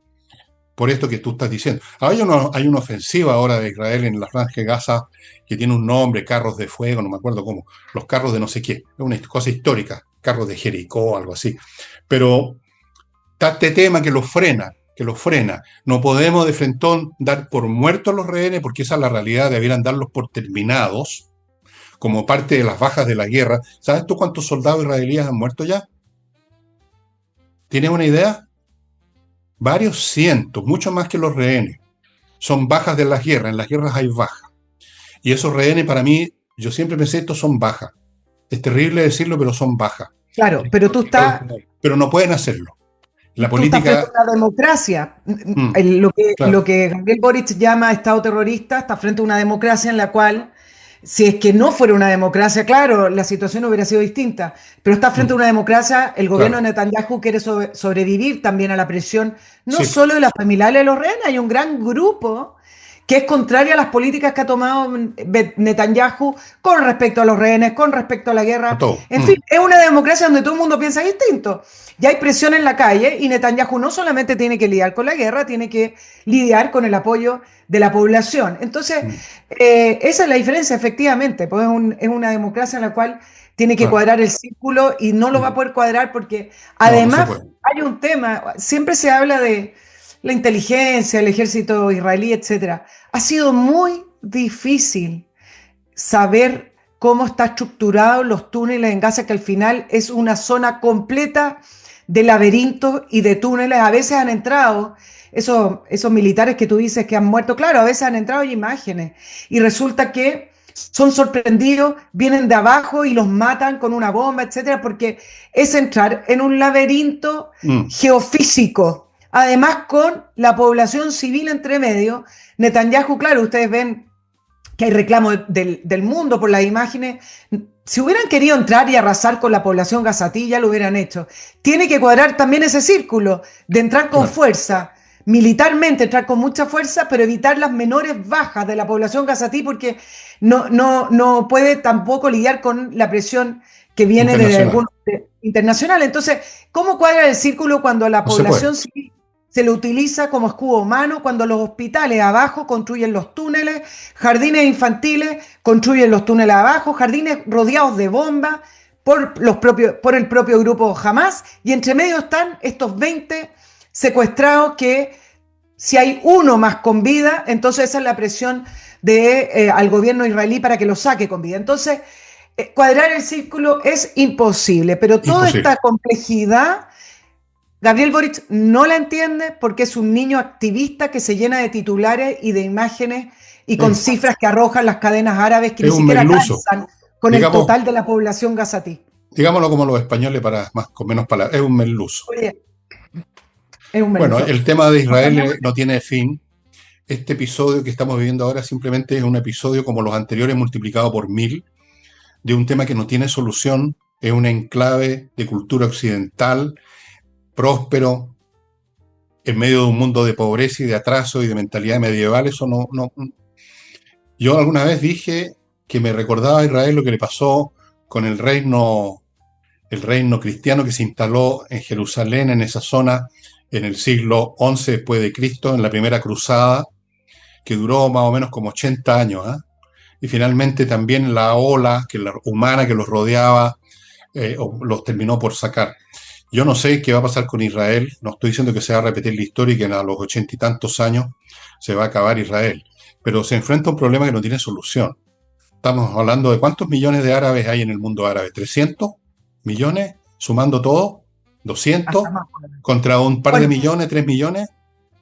S1: por esto que tú estás diciendo. Hay una ofensiva ahora de Israel en la franja de Gaza que tiene un nombre, carros de fuego, no me acuerdo cómo, los carros de no sé qué, es una cosa histórica, carros de Jericó, algo así. Pero está este tema que los frena, que los frena. No podemos de frentón dar por muertos a los rehenes, porque esa es la realidad, debieran darlos por terminados, como parte de las bajas de la guerra. ¿Sabes tú cuántos soldados israelíes han muerto ya? ¿Tienes una idea? Varios cientos, mucho más que los rehenes. Son bajas de las guerras, en las guerras hay bajas. Y esos rehenes para mí, yo siempre pensé, estos son bajas. Es terrible decirlo, pero son bajas.
S2: Claro, pero
S1: Pero no pueden hacerlo. La
S2: tú estás frente
S1: política,
S2: a una democracia.
S1: claro,
S2: Lo que Gabriel Boric llama Estado terrorista está frente a una democracia en la cual, si es que no fuera una democracia, claro, la situación hubiera sido distinta, pero está frente a una democracia, el gobierno de
S1: claro,
S2: Netanyahu quiere sobrevivir también a la presión, no
S1: sí,
S2: solo de las familiares de los rehenes, hay un gran grupo que es contrario a las políticas que ha tomado Netanyahu con respecto a los rehenes, con respecto a la
S1: a
S2: guerra.
S1: todo.
S2: En fin, es una democracia donde todo el mundo piensa distinto. Ya hay presión en la calle y Netanyahu no solamente tiene que lidiar con la guerra, tiene que lidiar con el apoyo de la población. Entonces,
S1: Mm,
S2: esa es la diferencia, efectivamente, pues es una democracia en la cual tiene que
S1: claro.
S2: cuadrar el círculo y no lo va a
S1: Mm,
S2: poder cuadrar porque
S1: no, no se
S2: además
S1: puede.
S2: hay un tema, siempre se habla de la inteligencia, el ejército israelí, etcétera. Ha sido muy difícil saber cómo está estructurados los túneles en Gaza, que al final es una zona completa de laberintos y de túneles. A veces han entrado esos militares que tú dices que han muerto, claro, a veces han entrado y imágenes y resulta que son sorprendidos, vienen de abajo y los matan con una bomba, etcétera, porque es entrar en un laberinto
S1: Mm,
S2: geofísico. Además, con la población civil entre medio, Netanyahu, claro, ustedes ven que hay reclamos del mundo por las imágenes. Si hubieran querido entrar y arrasar con la población gazatí, ya lo hubieran hecho. Tiene que cuadrar también ese círculo de entrar con
S1: claro,
S2: fuerza, militarmente entrar con mucha fuerza, pero evitar las menores bajas de la población gazatí porque no puede tampoco lidiar con la presión que viene de
S1: internacional.
S2: algunos internacional. Entonces, ¿cómo cuadra el círculo cuando la
S1: No se puede.
S2: población civil se lo utiliza como escudo humano, cuando los hospitales abajo construyen los túneles, jardines infantiles construyen los túneles abajo, jardines rodeados de bombas por el propio grupo Hamas, y entre medio están estos 20 secuestrados que si hay uno más con vida, entonces esa es la presión al gobierno israelí para que lo saque con vida. Entonces, cuadrar el círculo es imposible, pero toda
S1: Imposible.
S2: esta complejidad Gabriel Boric no la entiende porque es un niño activista que se llena de titulares y de imágenes y con
S1: Es,
S2: cifras que arrojan las cadenas árabes que
S1: es
S2: ni
S1: un
S2: siquiera
S1: merluzo.
S2: calzan con el
S1: Digamos,
S2: total de la población gazatí.
S1: digámoslo como los españoles para más con menos palabras. Es un merluzo.
S2: Oye, es un
S1: Bueno,
S2: merluzo.
S1: el tema de
S2: Nos
S1: Israel
S2: cambiamos.
S1: no tiene fin. Este episodio que estamos viviendo ahora simplemente es un episodio como los anteriores multiplicado por 1000 de un tema que no tiene solución. Es un enclave de cultura occidental, próspero, en medio de un mundo de pobreza y de atraso y de mentalidad medieval. Eso no. Yo alguna vez dije que me recordaba a Israel lo que le pasó con el reino cristiano que se instaló en Jerusalén, en esa zona, en el siglo XI después de Cristo, en la primera cruzada, que duró más o menos como 80 años, ¿eh? Y finalmente también la ola humana que los rodeaba los terminó por sacar. Yo no sé qué va a pasar con Israel, no estoy diciendo que se va a repetir la historia y que a los 80 y tantos años se va a acabar Israel, pero se enfrenta a un problema que no tiene solución. Estamos hablando de cuántos millones de árabes hay en el mundo árabe, ¿300 millones? Sumando todo,
S2: Hasta
S1: 200
S2: más.
S1: contra un par de
S2: Bueno,
S1: millones, 3 millones.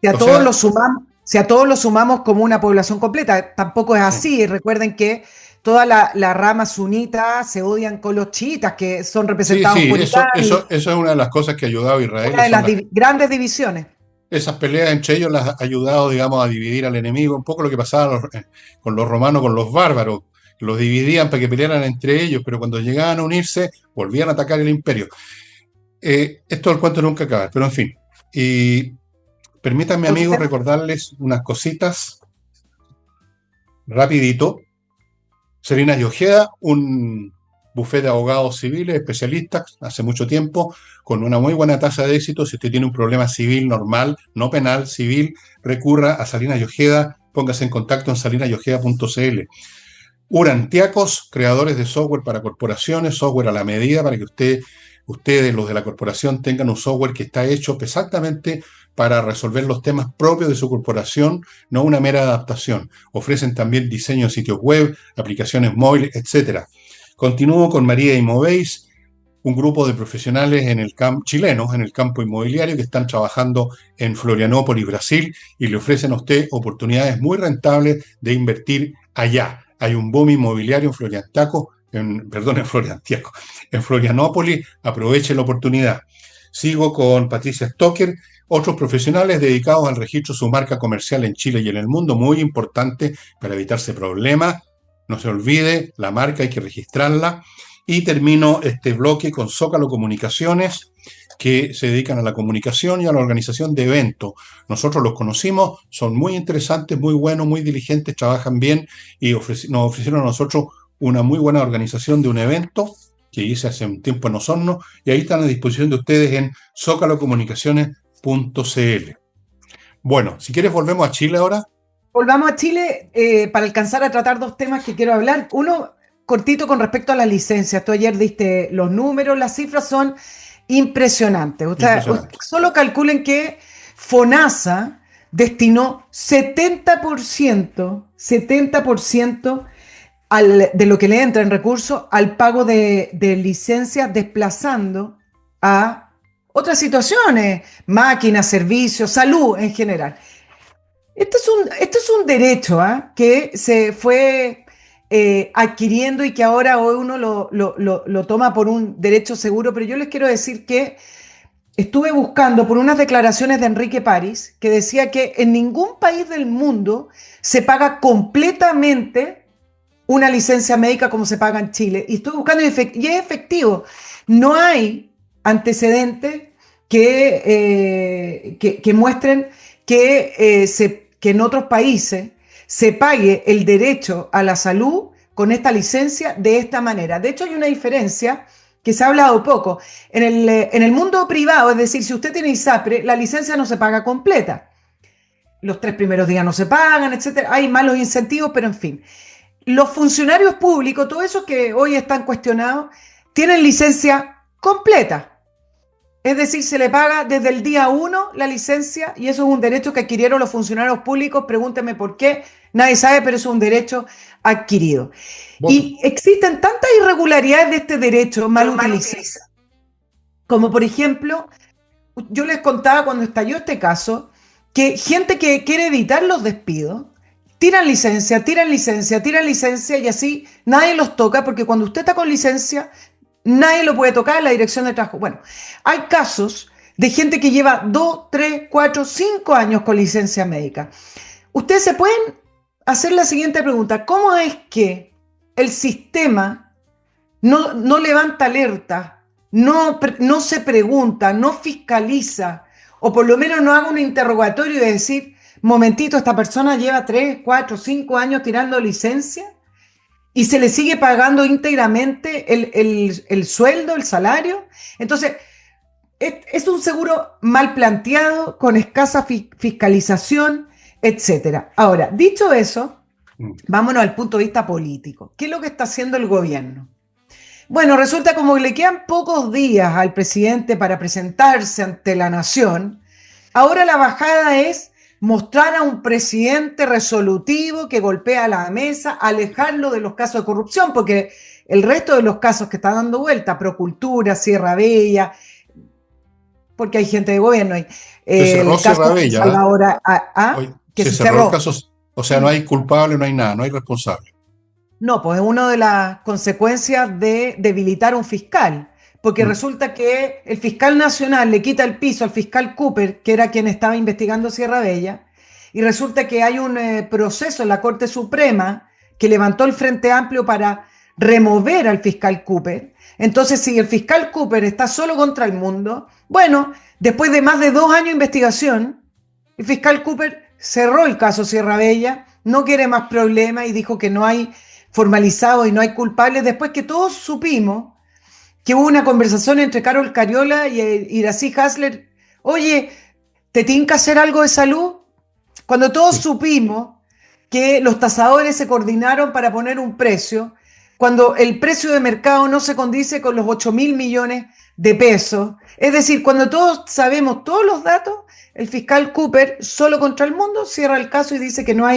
S2: si a
S1: O
S2: todos
S1: sea,
S2: los sumamos, si a todos los sumamos como una población completa, tampoco es
S1: sí,
S2: así. Recuerden que toda la rama sunita se odian con los chiitas, que son
S1: sí,
S2: representados
S1: sí,
S2: por Irán, y
S1: eso es una de las cosas que ha ayudado a Israel,
S2: una de
S1: son
S2: las grandes divisiones.
S1: esas peleas entre ellos las ha ayudado, digamos, a dividir al enemigo, un poco lo que pasaba con los romanos, con los bárbaros. Los dividían para que pelearan entre ellos, pero cuando llegaban a unirse, volvían a atacar el imperio. Esto del cuento nunca acaba, pero en fin. Y permítanme,
S2: Otro
S1: amigos,
S2: tema.
S1: recordarles unas cositas rapidito. Selina Ojeda, un bufete de abogados civiles, especialistas, hace mucho tiempo, con una muy buena tasa de éxito. Si usted tiene un problema civil normal, no penal, civil, recurra a Salinas Ojeda, póngase en contacto en salinasyojeda.cl. Urantiacos, creadores de software para corporaciones, software a la medida para que ustedes, los de la corporación, tengan un software que está hecho exactamente para resolver los temas propios de su corporación, no una mera adaptación. Ofrecen también diseño de sitios web, aplicaciones móviles, etc. Continúo con María Inmoveis, un grupo de profesionales chilenos en el campo inmobiliario que están trabajando en Florianópolis, Brasil, y le ofrecen a usted oportunidades muy rentables de invertir allá. Hay un boom inmobiliario en Florianópolis, aproveche la oportunidad. Sigo con Patricia Stocker, otros profesionales dedicados al registro de su marca comercial en Chile y en el mundo, muy importante para evitarse problemas. No se olvide, la marca hay que registrarla. Y termino este bloque con Zócalo Comunicaciones, que se dedican a la comunicación y a la organización de eventos. Nosotros los conocimos, son muy interesantes, muy buenos, muy diligentes, trabajan bien y nos ofrecieron a nosotros una muy buena organización de un evento que hice hace un tiempo en Osorno, y ahí están a disposición de ustedes en zócalocomunicaciones.cl. Bueno, si quieres volvemos a Chile ahora.
S2: Volvamos a Chile para alcanzar a tratar dos temas que quiero hablar. Uno, cortito con respecto a las licencias. Tú ayer diste los números, las cifras son impresionantes.
S1: Impresionante.
S2: Solo calculen que FONASA destinó 70% de lo que le entra en recursos al pago de licencias, desplazando a otras situaciones, máquinas, servicios, salud en general. Esto es un derecho, ¿ah? Que se fue adquiriendo y que ahora hoy uno lo toma por un derecho seguro, pero yo les quiero decir que estuve buscando por unas declaraciones de Enrique París que decía que en ningún país del mundo se paga completamente una licencia médica como se paga en Chile. Y estoy buscando y es efectivo. No hay antecedentes que muestren que en otros países se pague el derecho a la salud con esta licencia de esta manera. De hecho, hay una diferencia que se ha hablado poco. En el mundo privado, es decir, si usted tiene ISAPRE, la licencia no se paga completa. Los 3 primeros días no se pagan, etcétera. Hay malos incentivos, pero en fin. Los funcionarios públicos, todos esos que hoy están cuestionados, tienen licencia completa. Es decir, se le paga desde el día uno la licencia y eso es un derecho que adquirieron los funcionarios públicos. Pregúnteme por qué, nadie sabe, pero es un derecho adquirido.
S1: Bueno,
S2: Y existen tantas irregularidades de este derecho mal utilizado, como por ejemplo, yo les contaba cuando estalló este caso, que gente que quiere evitar los despidos, tiran licencia, tiran licencia, tiran licencia y así nadie los toca porque cuando usted está con licencia, nadie lo puede tocar en la dirección de trabajo. Bueno, hay casos de gente que lleva 2, 3, 4, 5 años con licencia médica. Ustedes se pueden hacer la siguiente pregunta: ¿cómo es que el sistema no levanta alerta, no se pregunta, no fiscaliza, o por lo menos no haga un interrogatorio de decir, momentito, esta persona lleva 3, 4, 5 años tirando licencia y se le sigue pagando íntegramente el sueldo, el salario? Entonces, es un seguro mal planteado, con escasa fiscalización, etcétera. Ahora, dicho eso, vámonos al punto de vista político. ¿Qué es lo que está haciendo el gobierno? Bueno, resulta como que le quedan pocos días al presidente para presentarse ante la nación. Ahora la bajada es mostrar a un presidente resolutivo que golpea la mesa, alejarlo de los casos de corrupción, porque el resto de los casos que están dando vuelta, Procultura, Sierra Bella, porque hay gente de gobierno ahí,
S1: Se cerró
S2: el caso
S1: Sierra
S2: de
S1: Bella, ¿eh?
S2: Salvador
S1: Hoy
S2: que
S1: se
S2: se
S1: cerró el
S2: cerró.
S1: caso, o sea, no hay culpable, no hay nada, no hay responsable.
S2: No, pues es una de las consecuencias de debilitar un fiscal, porque
S1: Mm.
S2: resulta que el fiscal nacional le quita el piso al fiscal Cooper, que era quien estaba investigando Sierra Bella, y resulta que hay un proceso en la Corte Suprema que levantó el Frente Amplio para remover al fiscal Cooper. Entonces, si el fiscal Cooper está solo contra el mundo, bueno, después de más de 2 años de investigación, el fiscal Cooper cerró el caso Sierra Bella, no quiere más problemas y dijo que no hay formalizado y no hay culpables, después que todos supimos que hubo una conversación entre Carol Cariola y Iracy Hasler. Oye, ¿te tinca hacer algo de salud? Cuando todos
S1: Sí.
S2: supimos que los tasadores se coordinaron para poner un precio, cuando el precio de mercado no se condice con los 8.000 millones de pesos, es decir, cuando todos sabemos todos los datos, el fiscal Cooper, solo contra el mundo, cierra el caso y dice que no va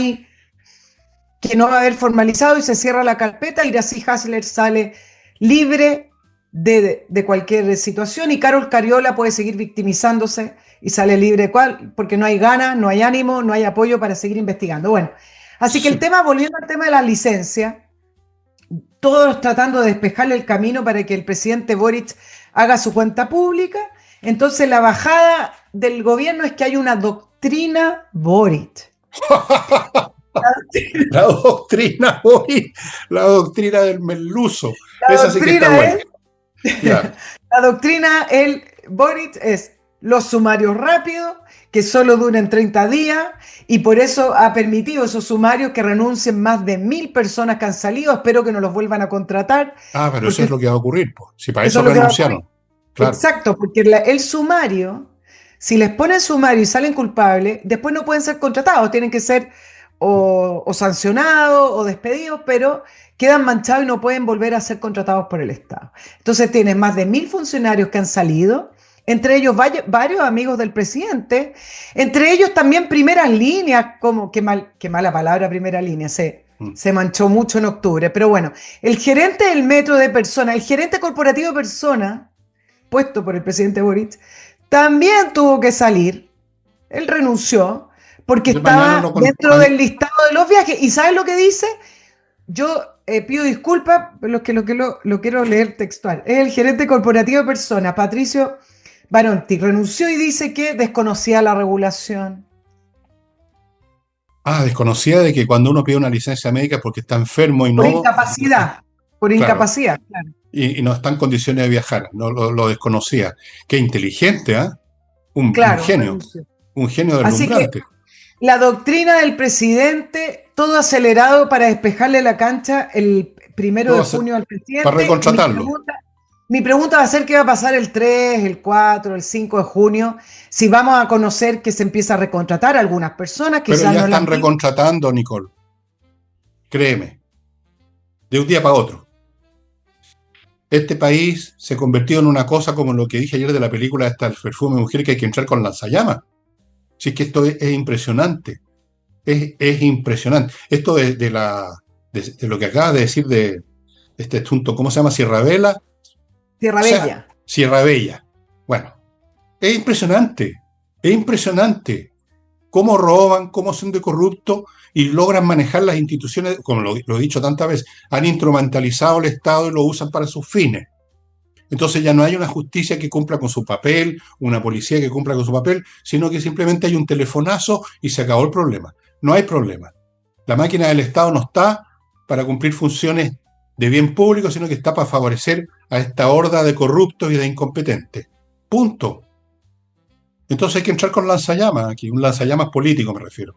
S2: a haber formalizado y se cierra la carpeta y así Hasler sale libre de cualquier situación y Carol Cariola puede seguir victimizándose y sale libre porque no hay ganas, no hay ánimo, no hay apoyo para seguir investigando. Bueno, así que el
S1: Sí.
S2: tema, volviendo al tema de la licencia, todos tratando de despejarle el camino para que el presidente Boric haga su cuenta pública. Entonces la bajada del gobierno es que hay una doctrina Boric.
S1: La doctrina hoy, la doctrina del merluzo.
S2: La
S1: Esa sí que está
S2: doctrina
S1: buena.
S2: es
S1: Ya.
S2: La doctrina, el Boric, es los sumarios rápidos, que solo duren 30 días, y por eso ha permitido esos sumarios que renuncien más de 1.000 personas que han salido. Espero que no los vuelvan a contratar,
S1: Ah, pero eso es
S2: porque
S1: lo que va a ocurrir, pues. Si para
S2: eso
S1: eso
S2: es lo que va a ocurrir.
S1: renunciaron. Claro.
S2: Exacto, porque el sumario, si les ponen sumario y salen culpables, después no pueden ser contratados, tienen que ser o sancionados o despedidos, pero quedan manchados y no pueden volver a ser contratados por el Estado. Entonces tienes más de 1.000 funcionarios que han salido, entre ellos varios amigos del presidente, entre ellos también primeras líneas, como qué mala palabra primera línea,
S1: Mm.
S2: se manchó mucho en octubre, pero bueno, el gerente del metro de personas, el gerente corporativo de personas, puesto por el presidente Boric, también tuvo que salir. Él renunció porque
S1: De mañana
S2: estaba
S1: no con.
S2: dentro del listado de los viajes. ¿Y sabes lo que dice? Yo pido disculpas, pero lo quiero leer textual. Es el gerente corporativo de personas, Patricio Baronti. Renunció y dice que desconocía la regulación.
S1: Desconocía de que cuando uno pide una licencia médica es porque está enfermo y
S2: Por
S1: no.
S2: incapacidad. Por
S1: Claro.
S2: incapacidad, claro.
S1: Y no está en condiciones de viajar. No lo desconocía. Qué inteligente, ¿ah? Un
S2: Claro,
S1: genio.
S2: renunció.
S1: Un genio
S2: Así que
S1: deslumbrante.
S2: la doctrina del presidente, todo acelerado para despejarle la cancha el primero
S1: Todo
S2: de
S1: hace-
S2: junio al
S1: para
S2: presidente.
S1: recontratarlo.
S2: Mi pregunta va a ser qué va a pasar el 3, el 4, el 5 de junio, si vamos a conocer que se empieza a recontratar a algunas personas,
S1: Pero
S2: quizás
S1: ya
S2: no las
S1: están
S2: mismas.
S1: recontratando, Nicole. Créeme. De un día para otro. Este país se convirtió en una cosa como lo que dije ayer de la película esta, el perfume de mujer, que hay que entrar con lanzallamas. Si es que esto es impresionante. Es impresionante. Esto de lo que acabas de decir de este asunto, ¿cómo se llama? Sierra Vela.
S2: Tierra
S1: O sea,
S2: Bella.
S1: Sierra Bella. Bueno, es impresionante. Es impresionante cómo roban, cómo son de corruptos y logran manejar las instituciones, como lo he dicho tantas veces, han instrumentalizado el Estado y lo usan para sus fines. Entonces ya no hay una justicia que cumpla con su papel, una policía que cumpla con su papel, sino que simplemente hay un telefonazo y se acabó el problema. No hay problema. La máquina del Estado no está para cumplir funciones de bien público, sino que está para favorecer a esta horda de corruptos y de incompetentes. Punto. Entonces hay que entrar con lanzallamas aquí, un lanzallamas político me refiero.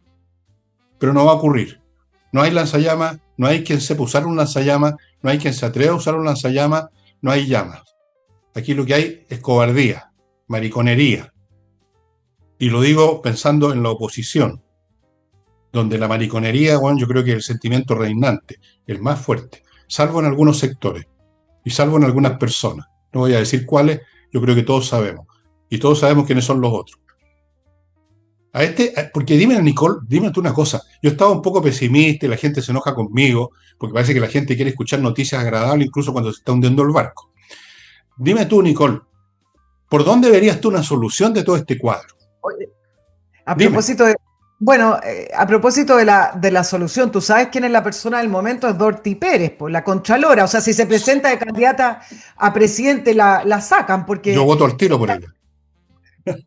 S1: Pero no va a ocurrir. No hay lanzallamas, no hay quien sepa usar un lanzallamas, no hay quien se atreva a usar un lanzallamas, no hay llamas. Aquí lo que hay es cobardía, mariconería. Y lo digo pensando en la oposición, donde la mariconería, bueno, yo creo que es el sentimiento reinante, el más fuerte, salvo en algunos sectores. y salvo en algunas personas. No voy a decir cuáles, yo creo que todos sabemos. Y todos sabemos quiénes son los otros. Porque dime, Nicole, dime tú una cosa. Yo estaba un poco pesimista y la gente se enoja conmigo, porque parece que la gente quiere escuchar noticias agradables incluso cuando se está hundiendo el barco. Dime tú, Nicole, ¿por dónde verías tú una solución de todo este cuadro?
S2: A
S1: Dime.
S2: propósito de, bueno, a propósito de la solución, tú sabes quién es la persona del momento, es Dorothy Pérez, pues, la Contralora. O sea, si se presenta de candidata a presidente, la sacan,
S1: Yo
S2: porque
S1: voto al tiro por ella.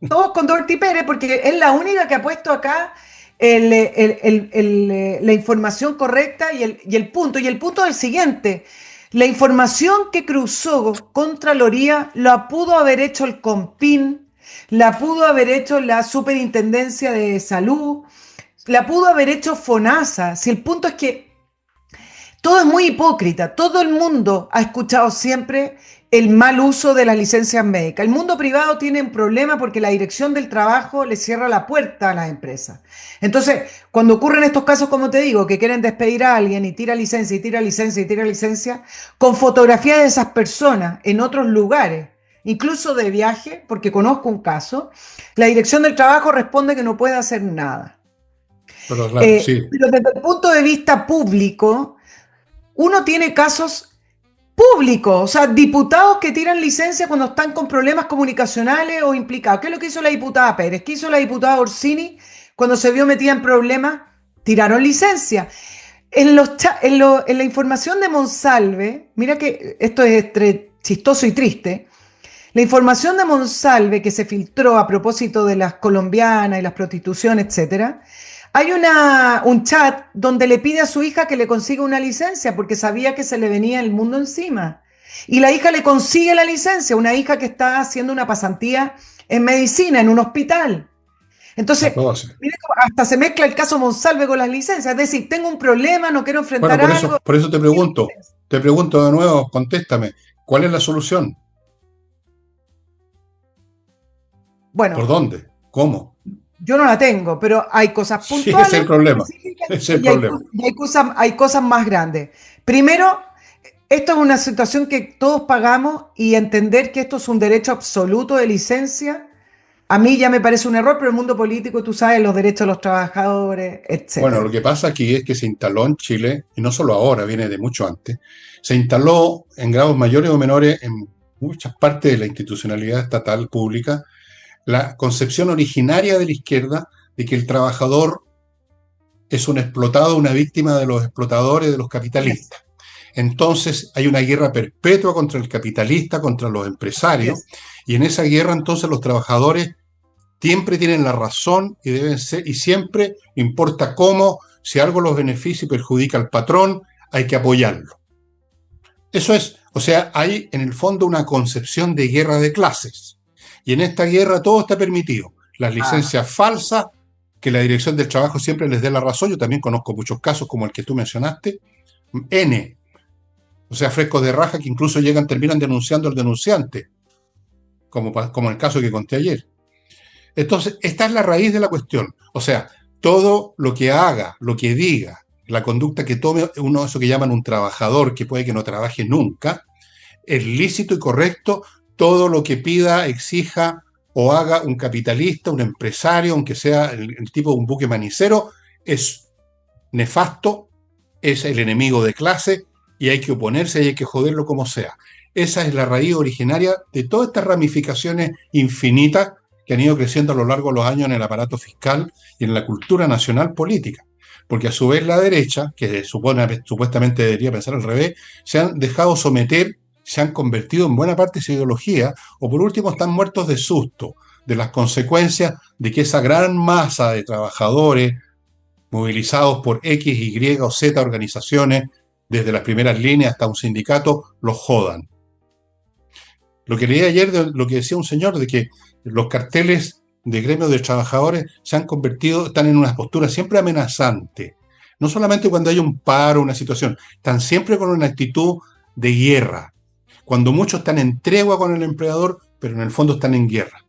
S2: todos con Dorothy Pérez, porque es la única que ha puesto acá la información correcta y el punto. Y el punto es el siguiente. La información que cruzó Contraloría la pudo haber hecho el COMPIN, la pudo haber hecho la Superintendencia de Salud, la pudo haber hecho FONASA. Si el punto es que todo es muy hipócrita. Todo el mundo ha escuchado siempre el mal uso de las licencias médicas. El mundo privado tiene un problema porque la dirección del trabajo le cierra la puerta a las empresas. Entonces, cuando ocurren estos casos, como te digo, que quieren despedir a alguien y tira licencia y tira licencia y tira licencia, con fotografías de esas personas en otros lugares, incluso de viaje, porque conozco un caso, la dirección del trabajo responde que no puede hacer nada.
S1: Pero claro, sí.
S2: Pero desde el punto de vista público, uno tiene casos públicos, o sea, diputados que tiran licencia cuando están con problemas comunicacionales o implicados. ¿Qué es lo que hizo la diputada Pérez? ¿Qué hizo la diputada Orsini cuando se vio metida en problemas? Tiraron licencia. En la información de Monsalve, mira que esto es entre chistoso y triste, la información de Monsalve que se filtró a propósito de las colombianas y las prostituciones, etcétera, hay un chat donde le pide a su hija que le consiga una licencia porque sabía que se le venía el mundo encima. Y la hija le consigue la licencia, una hija que está haciendo una pasantía en medicina en un hospital.
S1: A
S2: Entonces,
S1: todas.
S2: mira cómo hasta se mezcla el caso Monsalve con las licencias. Es decir, tengo un problema, no quiero
S1: Bueno,
S2: enfrentar algo.
S1: por eso te pregunto de nuevo, contéstame, ¿cuál es la solución? ¿Por
S2: Bueno,
S1: dónde? ¿Cómo?
S2: yo no la tengo, pero hay cosas
S1: Sí, ese es el
S2: puntuales,
S1: problema.
S2: específicas
S1: Ese es el problema.
S2: hay cosas más grandes. Primero, esto es una situación que todos pagamos y entender que esto es un derecho absoluto de licencia, a mí ya me parece un error, pero el mundo político, tú sabes, los derechos de los trabajadores,
S1: Bueno, lo
S2: etcétera.
S1: que pasa aquí es que se instaló en Chile, y no solo ahora, viene de mucho antes, se instaló en grados mayores o menores en muchas partes de la institucionalidad estatal pública la concepción originaria de la izquierda de que el trabajador es un explotado, una víctima de los explotadores, de los
S2: Yes,
S1: capitalistas. Entonces hay una guerra perpetua contra el capitalista, contra los
S2: así
S1: empresarios,
S2: es.
S1: y en esa guerra entonces los trabajadores siempre tienen la razón y deben ser, y siempre importa cómo, si algo los beneficia y perjudica al patrón, hay que apoyarlo. Eso es, o sea, hay en el fondo una concepción de guerra de clases. Y en esta guerra todo está permitido. Las
S2: Ah,
S1: licencias falsas, que la dirección del trabajo siempre les dé la razón. Yo también conozco muchos casos como el que tú mencionaste. N, o sea, frescos de raja que incluso terminan denunciando al denunciante, como el caso que conté ayer. Entonces, esta es la raíz de la cuestión. O sea, todo lo que haga, lo que diga, la conducta que tome uno de eso que llaman un trabajador, que puede que no trabaje nunca, es lícito y correcto. Todo lo que pida, exija o haga un capitalista, un empresario, aunque sea el tipo de un buque manicero, es nefasto, es el enemigo de clase y hay que oponerse y hay que joderlo como sea. Esa es la raíz originaria de todas estas ramificaciones infinitas que han ido creciendo a lo largo de los años en el aparato fiscal y en la cultura nacional política. Porque a su vez la derecha, que supuestamente debería pensar al revés, se han dejado someter, se han convertido en buena parte de su ideología, o por último están muertos de susto de las consecuencias de que esa gran masa de trabajadores movilizados por X, Y o Z organizaciones, desde las primeras líneas hasta un sindicato, los jodan. Lo que leí ayer de lo que decía un señor, de que los carteles de gremios de trabajadores se han convertido, están en una postura siempre amenazante. No solamente cuando hay un paro, una situación, están siempre con una actitud de guerra. Cuando muchos están en tregua con el empleador, pero en el fondo están en guerra.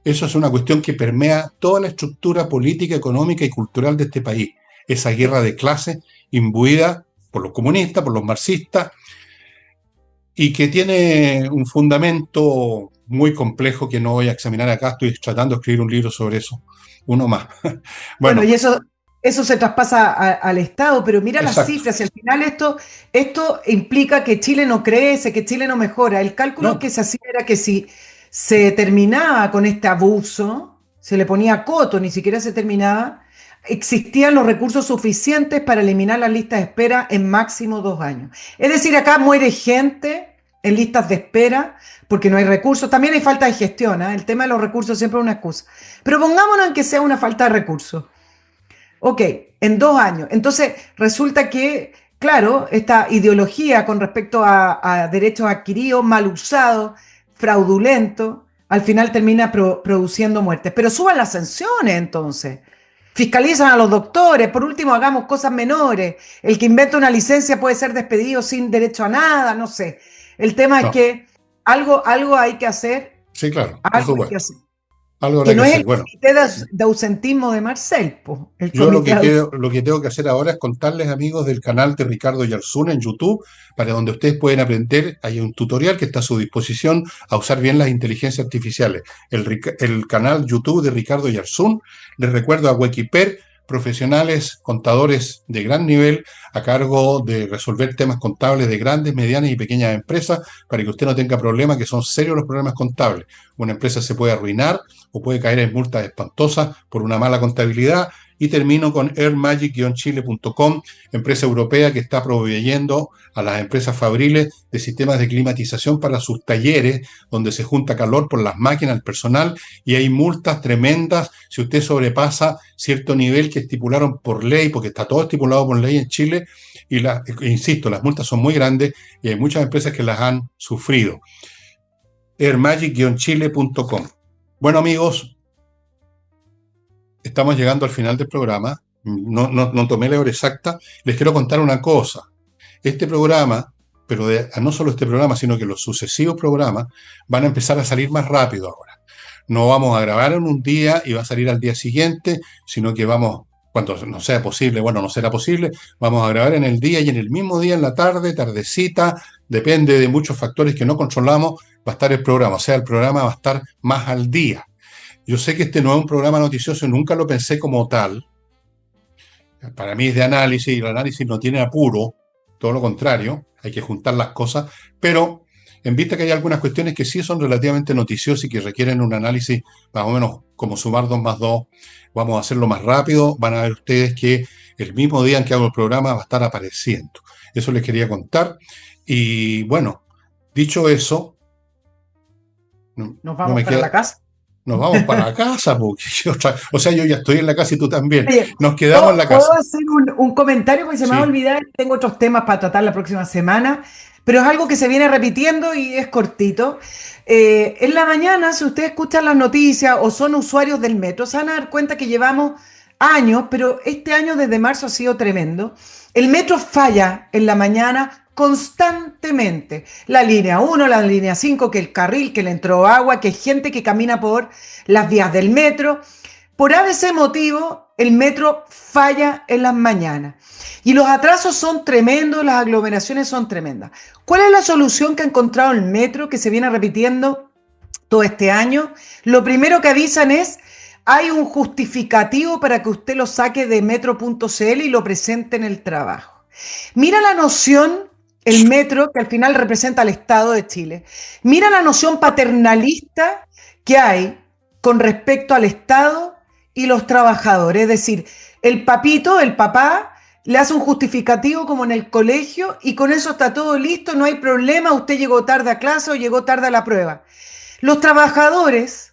S1: Eso es una cuestión que permea toda la estructura política, económica y cultural de este país. Esa guerra de clases imbuida por los comunistas, por los marxistas, y que tiene un fundamento muy complejo que no voy a examinar acá. Estoy tratando de escribir un libro sobre eso, uno más.
S2: Bueno,
S1: Bueno,
S2: y eso se traspasa al Estado, pero mira las
S1: exacto.
S2: cifras, y al final esto implica que Chile no crece, que Chile no mejora. El cálculo
S1: No,
S2: que se hacía era que si se terminaba con este abuso, se le ponía coto, ni siquiera se terminaba, existían los recursos suficientes para eliminar las listas de espera en máximo 2 años. Es decir, acá muere gente en listas de espera porque no hay recursos. También hay falta de gestión, ¿eh? El tema de los recursos siempre es una excusa. Pero pongámonos en que sea una falta de recursos. Ok, en 2 años. Entonces, resulta que, claro, esta ideología con respecto a derechos adquiridos, mal usados, fraudulentos, al final termina produciendo muertes. Pero suban las sanciones entonces. Fiscalizan a los doctores, por último hagamos cosas menores. El que inventa una licencia puede ser despedido sin derecho a nada, no sé. El tema es
S1: no.
S2: que algo hay que hacer,
S1: Sí, claro, por
S2: algo hay que
S1: supuesto.
S2: hacer.
S1: Algo
S2: Que
S1: habrá que
S2: no es
S1: hacer.
S2: el
S1: Bueno,
S2: comité de ausentismo de Marcel, po, el
S1: yo
S2: comité de ausentismo.
S1: lo que tengo que hacer ahora es contarles, amigos, del canal de Ricardo Yarzún en YouTube, para donde ustedes pueden aprender. Hay un tutorial que está a su disposición a usar bien las inteligencias artificiales. El canal YouTube de Ricardo Yarzún, les recuerdo a Wikiper, profesionales, contadores de gran nivel, a cargo de resolver temas contables de grandes, medianas y pequeñas empresas, para que usted no tenga problemas, que son serios los problemas contables. Una empresa se puede arruinar o puede caer en multas espantosas por una mala contabilidad. Y termino con airmagic-chile.com, empresa europea que está proveyendo a las empresas fabriles de sistemas de climatización para sus talleres, donde se junta calor por las máquinas, el personal, y hay multas tremendas si usted sobrepasa cierto nivel que estipularon por ley, porque está todo estipulado por ley en Chile, y insisto, las multas son muy grandes y hay muchas empresas que las han sufrido. airmagic-chile.com. Bueno, amigos, estamos llegando al final del programa. No tomé la hora exacta. Les quiero contar una cosa. Este programa, pero no solo este programa, sino que los sucesivos programas van a empezar a salir más rápido ahora. No vamos a grabar en un día y va a salir al día siguiente, sino que vamos, cuando no sea posible, bueno, no será posible, vamos a grabar en el día y en el mismo día, en la tarde, tardecita, depende de muchos factores que no controlamos, va a estar el programa. O sea, el programa va a estar más al día. Yo sé que este no es un programa noticioso, nunca lo pensé como tal. Para mí es de análisis y el análisis no tiene apuro, todo lo contrario, hay que juntar las cosas, pero en vista que hay algunas cuestiones que sí son relativamente noticiosas y que requieren un análisis más o menos como sumar 2 más 2, vamos a hacerlo más rápido, van a ver ustedes que el mismo día en que hago el programa va a estar apareciendo. Eso les quería contar. Y bueno, dicho eso,
S2: Nos
S1: no
S2: vamos
S1: me
S2: para la
S1: queda,
S2: casa.
S1: nos vamos para la casa, porque o sea, yo ya estoy en la casa y tú también.
S2: Oye,
S1: Nos quedamos en
S2: ¿puedo,
S1: la
S2: puedo
S1: casa.
S2: hacer un comentario? Porque se me va a
S1: Sí,
S2: olvidar, tengo otros temas para tratar la próxima semana, pero es algo que se viene repitiendo y es cortito. En la mañana, si ustedes escuchan las noticias o son usuarios del metro, se van a dar cuenta que llevamos años, pero este año desde marzo ha sido tremendo. El metro falla en la mañana constantemente. La línea 1, la línea 5, que el carril, que le entró agua, que hay gente que camina por las vías del metro. Por ABC motivo, el metro falla en las mañanas. Y los atrasos son tremendos, las aglomeraciones son tremendas. ¿Cuál es la solución que ha encontrado el metro que se viene repitiendo todo este año? Lo primero que avisan es, hay un justificativo para que usted lo saque de metro.cl y lo presente en el trabajo. Mira la noción, el metro, que al final representa al Estado de Chile. Mira la noción paternalista que hay con respecto al Estado y los trabajadores. Es decir, el papito, el papá, le hace un justificativo como en el colegio y con eso está todo listo, no hay problema, usted llegó tarde a clase o llegó tarde a la prueba. Los trabajadores,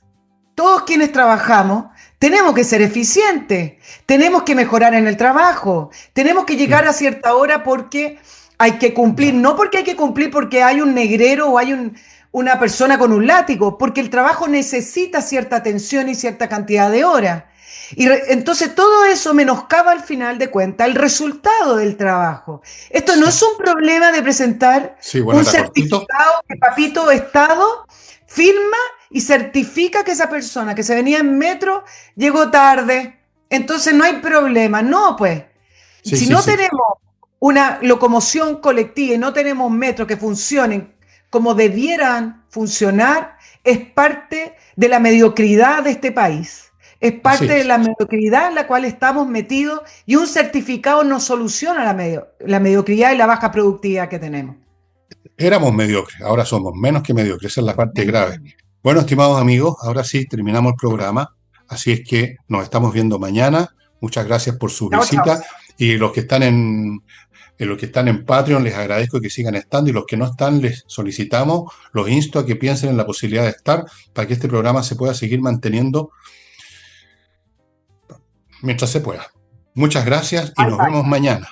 S2: todos quienes trabajamos, tenemos que ser eficientes, tenemos que mejorar en el trabajo, tenemos que llegar a cierta hora porque hay que cumplir,
S1: ya.
S2: no porque hay que cumplir porque hay un negrero o hay una persona con un látigo, porque el trabajo necesita cierta atención y cierta cantidad de horas. Entonces todo eso menoscaba al final de cuentas el resultado del trabajo. Esto no es un problema de presentar
S1: Sí, bueno,
S2: un
S1: era cortito.
S2: certificado que Papito Estado firma y certifica que esa persona que se venía en metro llegó tarde. Entonces no hay problema. No, pues,
S1: Sí,
S2: si
S1: sí,
S2: no
S1: sí.
S2: tenemos una locomoción colectiva y no tenemos metros que funcionen como debieran funcionar, es parte de la mediocridad de este país. Es
S1: Así
S2: parte de
S1: es.
S2: la mediocridad en la cual estamos metidos y un certificado no soluciona la mediocridad y la baja productividad que tenemos.
S1: Éramos mediocres, ahora somos menos que mediocres, esa es la parte
S2: Menos que
S1: grave.
S2: menos.
S1: Bueno, estimados amigos, ahora sí terminamos el programa, así es que nos estamos viendo mañana. Muchas gracias por su
S2: Chao, chao.
S1: visita y los que están en Patreon les agradezco que sigan estando y los que no están les solicitamos, los insto a que piensen en la posibilidad de estar para que este programa se pueda seguir manteniendo mientras se pueda. Muchas gracias y
S2: Bye,
S1: nos
S2: bye.
S1: vemos mañana.